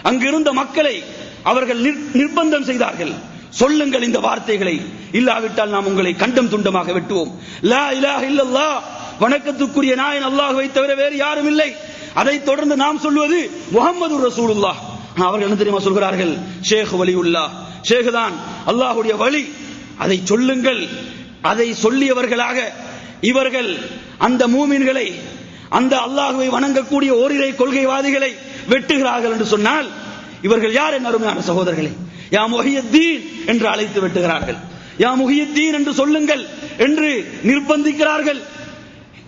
Speaker 3: அங்கிருந்த மக்களை அவர்கள் நிர்பந்தம் செய்தார்கள். சொல்லுங்கள் இந்த வார்த்தைகளை, இல்லாவிட்டால் நாம் உங்களை கண்டம் துண்டமாக வெட்டுவோம். லா இலாஹ இல்லல்லாஹ், வணக்கத்துக்குரிய நாயன் அல்லாஹ்வை தவிர வேறு யாரும் இல்லை. அதை தொடர்ந்து நாம் சொல்வது முஹம்மது ரசூலுல்லாஹ். அவர்கள் என்ன தெரியுமா சொல்கிறார்கள்? ஷேக் வலியுல்லாஹ், ஷேக் தான் அல்லாஹ்வுடைய வலி, அதை சொல்லுங்கள். அதை சொல்லியவர்களாக இவர்கள் அந்த மூமின்களை, அந்த அல்லாஹ்வை வணங்கக்கூடிய ஓரிரை கொள்கைவாதிகளை வெட்டுகிறார்கள் என்று சொன்னால் இவர்கள் யார்? என் அருமையான சகோதரர்களே, யா முஹியத்தீன் என்று அழைத்து வெட்டுகிறார்கள். யா முஹியத்தீன் என்று சொல்லுங்கள் என்று நிர்பந்திக்கிறார்கள்.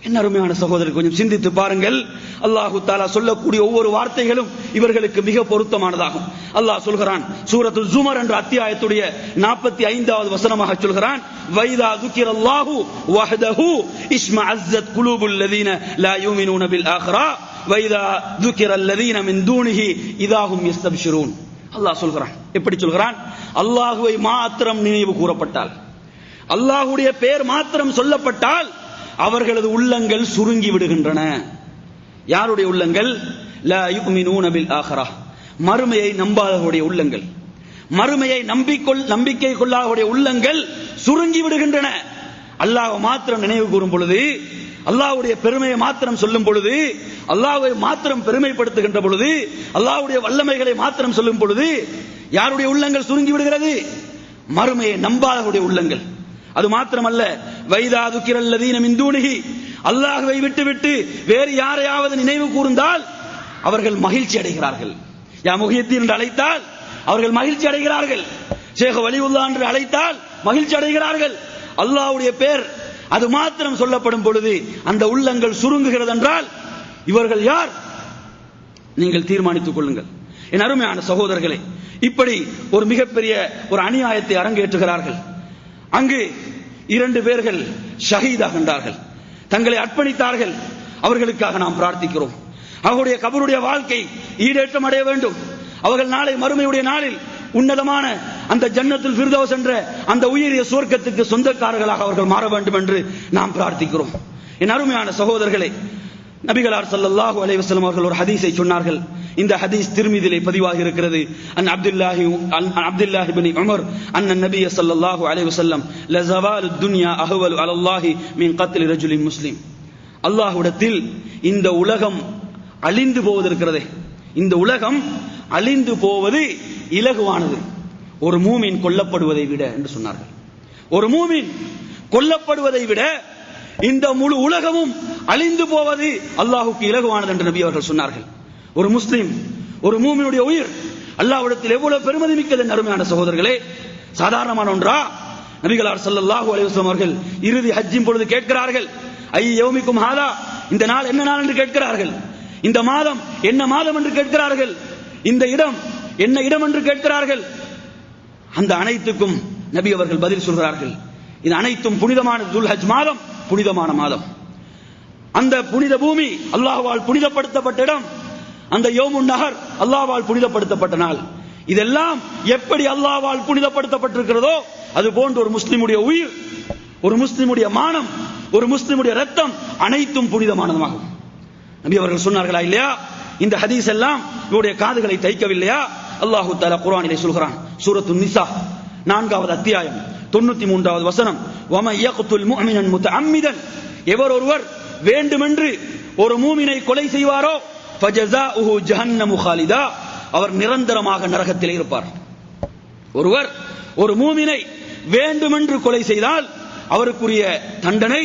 Speaker 3: என் அருமையான சகோதரர், கொஞ்சம் சிந்தித்து பாருங்கள். அல்லாஹு தஆலா சொல்லக்கூடிய ஒவ்வொரு வார்த்தைகளும் இவர்களுக்கு மிக பொருத்தமானதாகும். அல்லாஹ் சொல்கிறான், சூரத்துல் ஜுமர் என்ற அத்தியாயத்துடைய 45வது வசனமாக சொல்கிறான், வைதா துக்கிரல்லாஹு வஹ்தஹு இஸ்மஅஸத் குலூபுல் லதீன லா யுமினூன பில் ஆখিরা வைதா துக்கிரல்லதீன மின் தூனிஹி இதாஹும் யஸ்தப்ஷிரூன். அல்லாஹ் சொல்கிறான், எப்படி சொல்கிறான்? அல்லாஹ்வை மாத்திரம் நினைவு கூறப்பட்டால், அல்லாஹ்வுடைய பெயர் மாத்திரம் சொல்லப்பட்டால் அவர்களது உள்ளங்கள் சுருங்கி விடுகின்றன. யாருடைய உள்ளங்கள்? லா யுமினூன பில் ஆখিরা, மறுமையை நம்பாதவருடைய உள்ளங்கள், மறுமையை நம்பிக்கை கொள்ளாதவருடைய உள்ளங்கள் சுருங்கி விடுகின்றன. அல்லாஹ்வை மாத்திரம் நினைவு கூறும் பொழுது, அல்லாஹ்வுடைய பெருமையை மாத்திரம் சொல்லும் பொழுது, அல்லாஹ்வை மாத்திரம் பெருமைப்படுத்துகின்ற பொழுது, அல்லாஹ்வுடைய வல்லமைகளை மாத்திரம் சொல்லும் பொழுது யாருடைய உள்ளங்கள் சுருங்கி விடுகிறது? மறுமையை நம்பாதவருடைய உள்ளங்கள். அது மாத்திரமல்ல, வைதா துக்கிரல்லதீன மின் தூனிஹி, அல்லாஹ்வை விட்டுவிட்டு வேறு யாரையாவது நினைவு கூர்ந்தால் அவர்கள் மகிழ்ச்சி அடைகிறார்கள். யா முஹியத்தீன் என்று அழைத்தால் அவர்கள் மகிழ்ச்சி அடைகிறார்கள். ஷேக் வலியுல்லாஹ் என்று அழைத்தால் மகிழ்ச்சி அடைகிறார்கள். அல்லாஹ்வுடைய பெயர் அது மாத்திரம் சொல்லப்படும் பொழுது அந்த உள்ளங்கள் சுருங்குகிறது என்றால் இவர்கள் யார்? நீங்கள் தீர்மானித்துக் கொள்ளுங்கள். என் அருமையான சகோதரர்களே, இப்படி ஒரு மிகப்பெரிய ஒரு அநியாயத்தை அரங்கேற்றுகிறார்கள். அங்கு 2 பேர்கள் ஷஹீதாகின்றார்கள், தங்களை அர்ப்பணித்தார்கள். அவர்களுக்காக நாம் பிரார்த்திக்கிறோம். அவருடைய கபருடைய வாழ்க்கை ஈடேற்றம் அடைய வேண்டும். அவர்கள் நாளை மறுமையுடைய நாளில் உன்னதமான அந்த ஜன்னத்துல் ஃபிர்தௌஸ் என்ற அந்த உயரிய சுவர்க்கத்துக்கு சொந்தக்காரர்களாக அவர்கள் மாற வேண்டும் என்று நாம் பிரார்த்திக்கிறோம். என் அருமையான சகோதரர்களே, நபிகளார் ஸல்லல்லாஹு அலைஹி வஸல்லம் அவர்கள் ஒரு ஹதீஸை சொன்னார்கள். இந்த ஹதீஸ் திர்மிதிலே பதிவாகி இருக்கிறது. அப்துல்லாஹ் இப்னு உமர் அன்ன நபிய ஸல்லல்லாஹு அலைஹி வஸல்லம் லஸவாலுத் துன்யா அஹ்வலு அலல்லாஹி மின் கத்லி ரஜுலின் முஸ்லிம். அல்லாஹ்விடத்தில் இந்த உலகம் அழிந்து போவது இருக்கிறதே, இந்த உலகம் அழிந்து போவது இலகுவானது ஒரு மூமின் கொல்லப்படுவதை விட என்று சொன்னார்கள். ஒரு மூமின் கொல்லப்படுவதை விட இந்த முழு உலகமும் அழிந்து போவது அல்லாஹ்வுக்கு இலகுவானது என்று நபி அவர்கள் சொன்னார்கள். ஒரு முஸ்லிம், ஒரு மூமினுடைய உயிர் அல்லாஹ்விடத்தில் எவ்வளவு பெருமதி மிக்கது அருமையான சகோதரர்களே. சாதாரணமான ஒன்றா? நபிகளார் ஸல்லல்லாஹு அலைஹி வஸல்லம் அவர்கள் இறுதி ஹஜ்ஜின் பொழுது கேட்கிறார்கள், ஐ யௌமிக்கும் ஹாதா, இந்த நாள் என்ன நாள் என்று கேட்கிறார்கள். இந்த மாதம் என்ன மாதம் என்று கேட்கிறார்கள். இந்த இடம் என்ன இடம் என்று கேட்கிறார்கள். அந்த அனைத்துக்கும் நபி அவர்கள் பதில் சொல்கிறார்கள், இது அனைத்தும் புனிதமான துல்ஹஜ் மாதம், புனிதமான மாதம். அந்த புனித பூமி அல்லாஹ்வால் புனிதப்படுத்தப்பட்ட இடம், அந்த யௌமுன் நஹர் அல்லாஹ்வால் புனிதப்படுத்தப்பட்ட நாள். இதெல்லாம் எப்படி அல்லாஹ்வால் புனிதப்படுத்தப்பட்டிருக்கிறதோ அது போன்ற ஒரு முஸ்லிமுடைய உயிர், ஒரு முஸ்லிமுடைய மானம், ஒரு முஸ்லிமுடைய ரத்தம் அனைத்தும் புனிதமானதாகும். நபி அவர்கள் சொன்னார்களா இல்லையா? இந்த ஹதீஸ் எல்லாம் இவருடைய காதுகளை தைக்கவில்லையா? அல்லாஹ் தஆலா குர்ஆனிலே சொல்கிறான், சூரத்துன் நிசா 4வது அத்தியாயம் 93வது வசனம், வமன் யக்துல் முஃமினன் முத்தஅம்மிதன், எவர் ஒருவர் வேண்டுமென்று ஒரு மூமினை கொலை செய்வாரோ ஃபஜஸாஉஹு ஜஹன்னமு காலிதா, அவர் நிரந்தரமாக நரகத்தில் இருப்பார். ஒருவர் ஒரு மூமினை வேண்டுமென்று கொலை செய்தால் அவருக்குரிய தண்டனை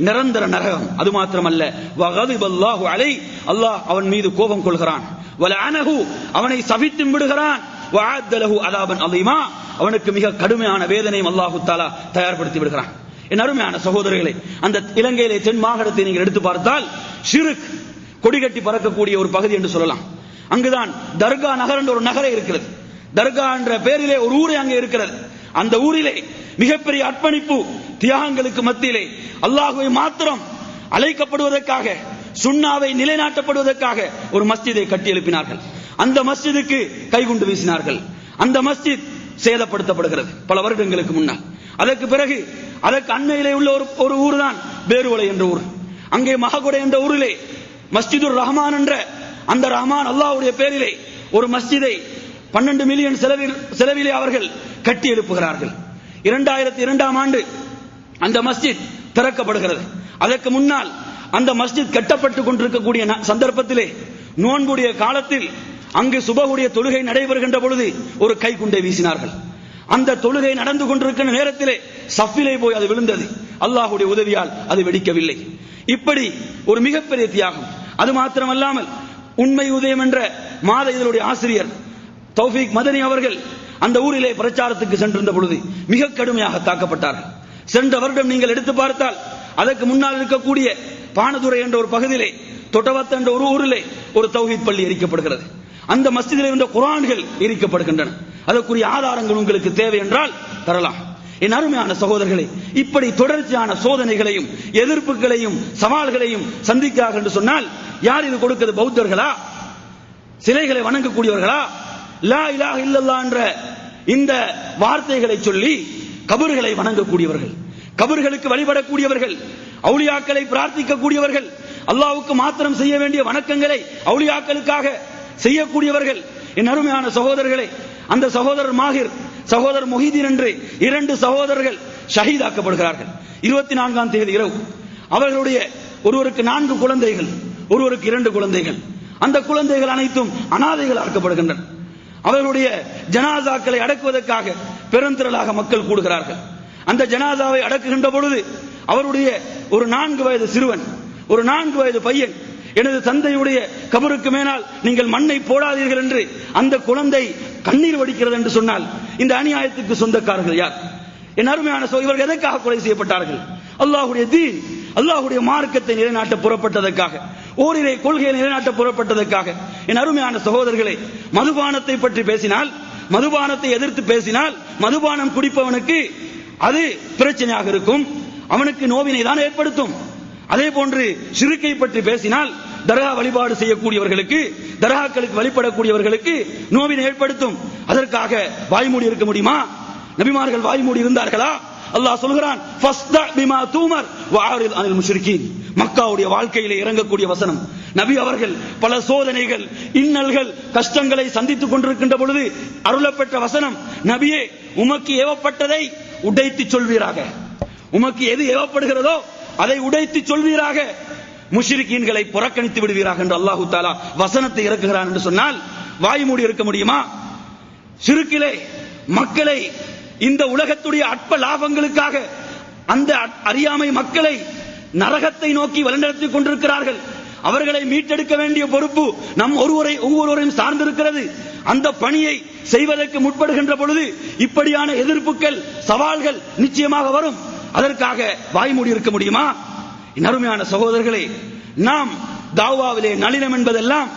Speaker 3: நிரந்தர நரகம். அது மாத்திரமல்ல, வகதிபல்லாஹு அலை, அல்லாஹ் அவன் மீது கோபம் கொள்கிறான், வலஅனஹு, அவனை சபித்து விடுகிறான், வஅத்தலஹு அஸாபன் அதீமா, அவனுக்கு மிக கடுமையான வேதனையும் அல்லாஹ் தஆலா தயார்படுத்தி விடுகிறான். என் அருமையான சகோதரர்களே, அந்த இலங்கையிலே தென் மாகாணத்தை நீங்கள் எடுத்து பார்த்தால் ஷிர்க் கொடிகட்டி பறக்கக்கூடிய ஒரு பகுதி என்று சொல்லலாம். அங்குதான் தர்கா நகர் என்ற ஒரு நகரே இருக்கிறது. தர்கா என்ற பெயரிலே ஒரு ஊரே அங்கே இருக்கிறது. அந்த ஊரிலே மிகப்பெரிய அர்ப்பணிப்பு தியாகங்களுக்கு மத்தியிலே அல்லாஹ்வை மாத்திரம் அழைக்கப்படுவதற்காக, சுன்னாவை நிலைநாட்டப்படுவதற்காக ஒரு மஸ்ஜிதை கட்டி எழுப்பினார்கள். அந்த மஸ்ஜிதுக்கு கைகுண்டு வீசினார்கள். அந்த மஸ்ஜித் சேதப்படுத்தப்படுகிறது பல வருடங்களுக்கு முன்னால். அதற்கு பிறகு அதற்கு அண்மையிலே உள்ள ஒரு ஊர் தான் பேருவளை என்ற ஊர். அங்கே மககுடை என்ற ஊரிலே மஸ்ஜிதுர் ரஹ்மான் என்ற அந்த ரஹ்மான் அல்லாஹ்வுடைய பேரிலே ஒரு மஸ்ஜிதை 12 மில்லியன் செலவிலே அவர்கள் கட்டி எழுப்புகிறார்கள். 2002ஆம் ஆண்டு அந்த மஸ்ஜித் திறக்கப்படுகிறது. அதற்கு முன்னால் அந்த மஸ்ஜித் கட்டப்பட்டுக் கொண்டிருக்கக்கூடிய சந்தர்ப்பத்திலே நோன்புடைய காலத்தில் அங்கு சுபஹுடைய தொழுகை நடைபெறுகின்ற பொழுது ஒரு கைக்குண்டை வீசினார்கள். அந்த தொழுகை நடந்து கொண்டிருக்கிற நேரத்திலே சஃபிலே போய் அது விழுந்தது. அல்லாஹ்வுடைய உதவியால் அது வெடிக்கவில்லை. இப்படி ஒரு மிகப்பெரிய தியாகம். அது மாத்திரமல்லாமல் உண்மை உதயம் என்ற மாத இதழுடைய ஆசிரியர் தௌஃபீக் மதனி அவர்கள் அந்த ஊரிலே பிரச்சாரத்துக்கு சென்றிருந்த பொழுது மிக கடுமையாக தாக்கப்பட்டார்கள். சென்ற வருடம் நீங்கள் எடுத்து பார்த்தால் அதற்கு முன்னால் இருக்கக்கூடிய பானதுரை என்ற ஒரு பகுதியிலே, தொட்டவத்த என்ற ஒரு ஊரிலே ஒரு தௌஹீத் பள்ளி எரிக்கப்படுகிறது. அந்த மஸ்ஜிதில் இருந்த குர்ஆன்கள் எரிக்கப்படுகின்றன. அதற்குரிய ஆதாரங்கள் உங்களுக்கு தேவை என்றால் தரலாம். என் அருமையான சகோதரர்களே, இப்படி தொடர்ச்சியான சோதனைகளையும் எதிர்ப்புகளையும் சவால்களையும் சந்திக்கிறார்கள் என்று சொன்னால் யார் இது கொடுக்கிறது? பௌத்தர்களா? சிலைகளை வணங்கக்கூடியவர்களா? லா இலாஹ இல்லல்லாஹ் என்ற இந்த வார்த்தைகளை சொல்லி கபர்களை வணங்கக்கூடியவர்கள், கபர்களுக்கு வழிபடக்கூடியவர்கள், அவுலியாக்களை பிரார்த்திக்கக்கூடியவர்கள், அல்லாஹ்வுக்கு மாத்திரம் செய்ய வேண்டிய வணக்கங்களை அவுலியாக்களுக்காக செய்யக்கூடியவர்கள். என் அருமையான சகோதரர்களே, அந்த சகோதரர் மாஹிர், சகோதரர் முஹிதீன் என்று 2 சகோதரர்கள் ஷஹீதாக்கப்படுகிறார்கள் 24ஆம் தேதி இரவு. அவர்களுடைய ஒருவருக்கு 4 குழந்தைகள், ஒருவருக்கு 2 குழந்தைகள். அந்த குழந்தைகள் அனைத்தும் அனாதைகள் ஆக்கப்படுகின்றன. அவர்களுடைய ஜனாசாக்களை அடக்குவதற்காக பெருந்திரளாக மக்கள் கூடுகிறார்கள். அந்த ஜனாசாவை அடக்குகின்ற பொழுது அவருடைய ஒரு 4 வயது சிறுவன், ஒரு 4 வயது பையன், எனது தந்தையுடைய கபருக்கு மேனால் நீங்கள் மண்ணை போடாதீர்கள் என்று அந்த குழந்தை கண்ணீர் வடிக்கிறது என்று சொன்னால் இந்த அநியாயத்துக்கு சொந்தக்காரர்கள் யார்? என் அருமையான இவர்கள் எதற்காக கொலை செய்யப்பட்டார்கள்? அல்லாஹ்வுடைய தீன், அல்லாஹ்வுடைய மார்க்கத்தை நிலைநாட்ட புறப்பட்டதற்காக, ஓரிரை கொள்கையை நிலைநாட்ட புறப்பட்டதற்காக. என் அருமையான சகோதரர்களே, மதுபானத்தை பற்றி பேசினால், மதுபானத்தை எதிர்த்து பேசினால், மதுபானம் குடிப்பவனுக்கு அது பிரச்சனையாக இருக்கும், அவனுக்கு நோவினை தான் ஏற்படுத்தும். அதே போன்று ஷிர்க்கை பற்றி பேசினால் தர்கா வழிபாடு செய்யக்கூடியவர்களுக்கு, தர்காக்களுக்கு வழிபடக்கூடியவர்களுக்கு நோவினை ஏற்படுத்தும். அதற்காக வாய்மூடி இருக்க முடியுமா? நபிமார்கள் வாய்மூடி இருந்தார்களா? அல்லாஹ் சொல்கிறான், ஃபஸ்தா பிமா தூமர் வஅரித் அனில் முஷ்ரிகீன். மக்காவுடைய வாழ்க்கையிலே இறங்கக்கூடிய வசனம். நபி அவர்கள் பல சோதனைகள், இன்னல்கள், கஷ்டங்களை சந்தித்துக் கொண்டிருக்கின்ற பொழுது அருளப்பெற்ற வசனம், நபியே உமக்கு ஏவப்பட்டதை உடைத்து சொல்வீராக, உமக்கு எது ஏவப்படுகிறதோ அதை உடைத்து சொல்வீராக, முஷ்ரிகீன்களை புறக்கணித்து விடுவீராக என்று அல்லாஹு தஆலா வசனத்தை இறக்குகிறான் என்று சொன்னால் வாய் மூடி இருக்க முடியுமா? ஷிர்கிலே மக்களை இந்த உலகத்துடைய அற்ப லாபங்களுக்காக அந்த அறியாமை மக்களை நரகத்தை நோக்கி வழிநடத்திக் கொண்டிருக்கிறார்கள். அவர்களை மீட்டெடுக்க வேண்டிய பொறுப்பு நம் ஒவ்வொருவரையும் சார்ந்திருக்கிறது. அந்த பணியை செய்வதற்கு முற்படுகின்ற பொழுது இப்படியான எதிர்ப்புகள், சவால்கள் நிச்சயமாக வரும். அதற்காக வாய்மூடி இருக்க முடியுமா? அருமையான சகோதரர்களே, நாம் தாவாவிலே நளினம் என்பதெல்லாம்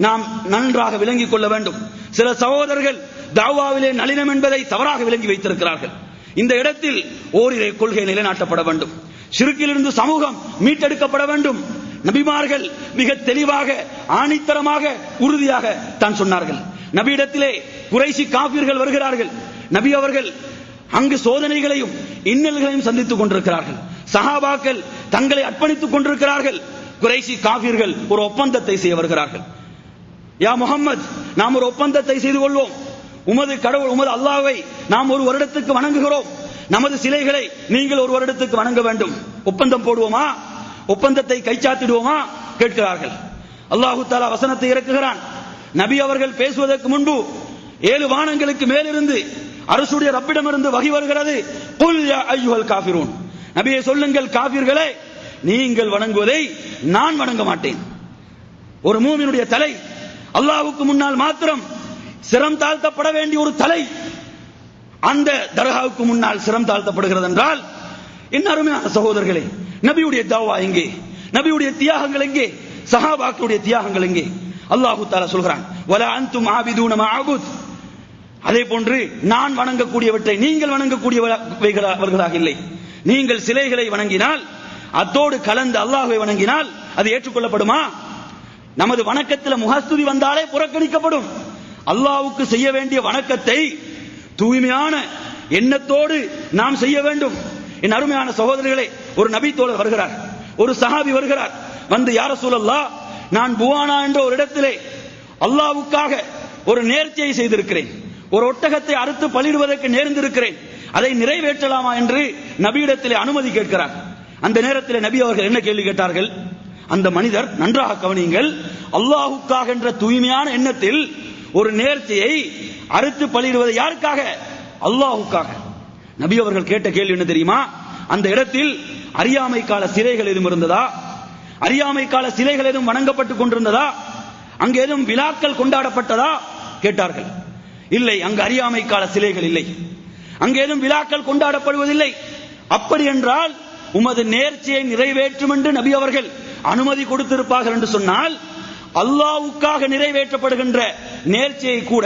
Speaker 3: நாம் நன்றாக விளங்கிக் கொள்ள வேண்டும். சில சகோதரர்கள் தாவாவிலே நளினம் என்பதை தவறாக விளங்கி வைத்திருக்கிறார்கள். இந்த இடத்தில் ஓரிரை கொள்கை நிலைநாட்டப்பட வேண்டும். ஷிர்கிலிருந்து சமூகம் மீட்டெடுக்கப்பட வேண்டும். நபிமார்கள் மிக தெளிவாக, ஆணித்தரமாக, உறுதியாக தான் சொன்னார்கள். நபியிடத்திலே குறைஷி காபிர்கள் வருகிறார்கள். நபி அவர்கள் அங்கு சோதனைகளையும் இன்னல்களையும் சந்தித்துக் கொண்டிருக்கிறார்கள். சஹாபாக்கள் தங்களை அர்ப்பணித்துக் கொண்டிருக்கிறார்கள். குறைஷி காபிர்கள் ஒரு ஒப்பந்தத்தை செய்ய வருகிறார்கள். யா முஹம்மது, நாம் ஒரு ஒப்பந்தத்தை செய்து கொள்வோம். உமது கடவுள், உமது அல்லாஹ்வை நாம் ஒரு வருடத்துக்கு வணங்குகிறோம். நமது சிலைகளை நீங்கள் ஒரு வருடத்துக்கு வணங்க வேண்டும். ஒப்பந்தம் போடுவோமா? ஒப்பந்தத்தை கைச்சாத்திடுவோமா கேட்கிறார்கள். அல்லாஹு தஆலா வசனத்தை இறக்குகிறான். நபி அவர்கள் பேசுவதற்கு முன்பு 7 வானங்களுக்கு மேலிருந்து அரசுடைய ரப்பிடமிருந்து வகி வருகிறது. குல் யா அய்யுஹல் காஃபிரூன், நபியே சொல்லுங்கள், காஃபிர்களே, நீங்கள் வணங்குவதை நான் வணங்க மாட்டேன். ஒரு மூமினுடைய தலை அல்லாஹ்வுக்கு முன்னால் மாத்திரம் சிரம் தாழ்த்தப்பட வேண்டிய ஒரு தலை அந்த தர்காவுக்கு முன்னால் சிரம் தாழ்த்தப்படுகிறது என்றால், என் அருமையான சகோதரர்களே, நபியுடைய தவா எங்கே? நபியுடைய தியாகங்கள் எங்கே? சஹாபாக்களுடைய தியாகங்கள் எங்கே? அல்லாஹு தஆலா சொல்கிறான், வலா அன்தும் ஆபிதூன மா அபுத், அதே போன்று நான் வணங்கக்கூடியவற்றை நீங்கள் வணங்கக்கூடியவர்களாக இல்லை. நீங்கள் சிலைகளை வணங்கினால், அத்தோடு கலந்து அல்லாஹ்வை வணங்கினால் அது ஏற்றுக்கொள்ளப்படுமா? நமது வணக்கத்தில் முகஸ்துதி வந்தாலே புறக்கணிக்கப்படும். அல்லாஹ்வுக்கு செய்ய வேண்டிய வணக்கத்தை தூய்மையான எண்ணத்தோடு நாம் செய்ய வேண்டும். என் அருமையான சகோதரர்களே, ஒரு நபி தோழர் வருகிறார், ஒரு சஹாபி வருகிறார், வந்து யா ரசூலல்லாஹ், நான் புவானா என்ற ஒரு இடத்திலே அல்லாஹ்வுக்காக ஒரு நேர்ச்சையை செய்திருக்கிறேன், ஒரு ஒட்டகத்தை அறுத்து பலியிடுவதற்கு நேர்ந்திருக்கிறேன், அதை நிறைவேற்றலாமா என்று நபியிடத்திலே அனுமதி கேட்கிறார். அந்த நேரத்தில் நபி அவர்கள் என்ன கேள்வி கேட்டார்கள்? அந்த மனிதர், நன்றாக கவனியுங்கள், அல்லாஹ்வுக்காக என்ற தூய்மையான எண்ணத்தில் ஒரு நேர்ச்சையை அறுத்து பலியிடுவது யாருக்காக? அல்லாஹ்வுக்காக. நபி அவர்கள் கேட்ட கேள்வி என்ன தெரியுமா? அந்த இடத்தில் அறியாமை கால சிலைகள் எதுவும் இருந்ததா? அறியாமை கால சிலைகள் எதுவும் வணங்கப்பட்டுக் கொண்டிருந்ததா? அங்கு எதுவும் விழாக்கள் கொண்டாடப்பட்டதா கேட்டார்கள். இல்லை, அங்கு அறியாமை கால சிலைகள் இல்லை, அங்கு ஏதும் விழாக்கள் கொண்டாடப்படுவதில்லை. அப்படி என்றால் உமது நேர்ச்சியை நிறைவேற்றும் என்று நபி அவர்கள் அனுமதி கொடுத்திருப்பார்கள் என்று சொன்னால், அல்லாஹ்வுக்காக நிறைவேற்றப்படுகின்ற நேர்ச்சியை கூட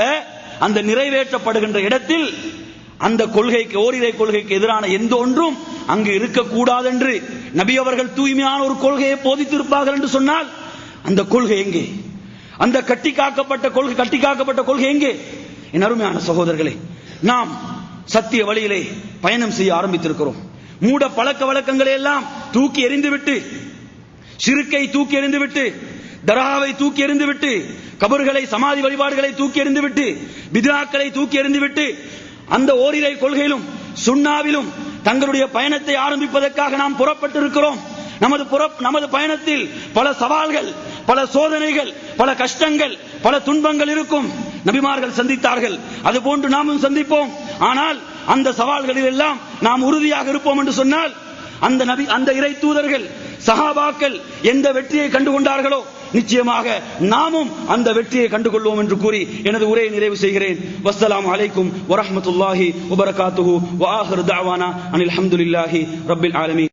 Speaker 3: அந்த நிறைவேற்றப்படுகின்ற இடத்தில் அந்த கொள்கைக்கு, ஓரிரை கொள்கைக்கு எதிரான எந்த ஒன்றும் அங்கு இருக்கக்கூடாது என்று நபி அவர்கள் தூய்மையான ஒரு கொள்கையை போதித்திருப்பார்கள் என்று சொன்னால், அந்த கொள்கை எங்கே? அந்த கட்டி காக்கப்பட்ட கொள்கை எங்கே? என் அருமையான சகோதரர்களே, நாம் சத்திய வழியிலே பயணம் செய்ய ஆரம்பித்திருக்கிறோம். மூட பழக்க வழக்கங்களை எல்லாம் தூக்கி எறிந்துவிட்டு, ஷிர்க்கை தூக்கி எறிந்துவிட்டு, தர்காவை தூக்கி எறிந்துவிட்டு, கபர்களை, சமாதி வழிபாடுகளை தூக்கி எறிந்துவிட்டு, பித்ஆக்களை தூக்கி எறிந்துவிட்டு, அந்த ஓரிரை கொள்கையிலும் சுன்னாவிலும் தங்களுடைய பயணத்தை ஆரம்பிப்பதற்காக நாம் புறப்பட்டிருக்கிறோம். நமது பயணத்தில் பல சவால்கள், பல சோதனைகள், பல கஷ்டங்கள், பல துன்பங்கள் இருக்கும். நபிமார்கள் சந்தித்தார்கள், அதுபோன்று நாமும் சந்திப்போம். ஆனால் அந்த சவால்களில் எல்லாம் நாம் உறுதியாக இருப்போம் என்று சொன்னால், அந்த இறை தூதர்கள், சஹாபாக்கள் எந்த வெற்றியை கண்டுகொண்டார்களோ நிச்சயமாக நாமும் அந்த வெற்றியை கண்டுகொள்வோம் என்று கூறி எனது உரையை நிறைவு செய்கிறேன். வஸ்ஸலாமு அலைக்கும் வரஹ்மத்துல்லாஹி வபரகாத்துஹு வ ஆகிரு தஅவானா அனில் ஹம்துலில்லாஹி ரப்பில் ஆலமீன்.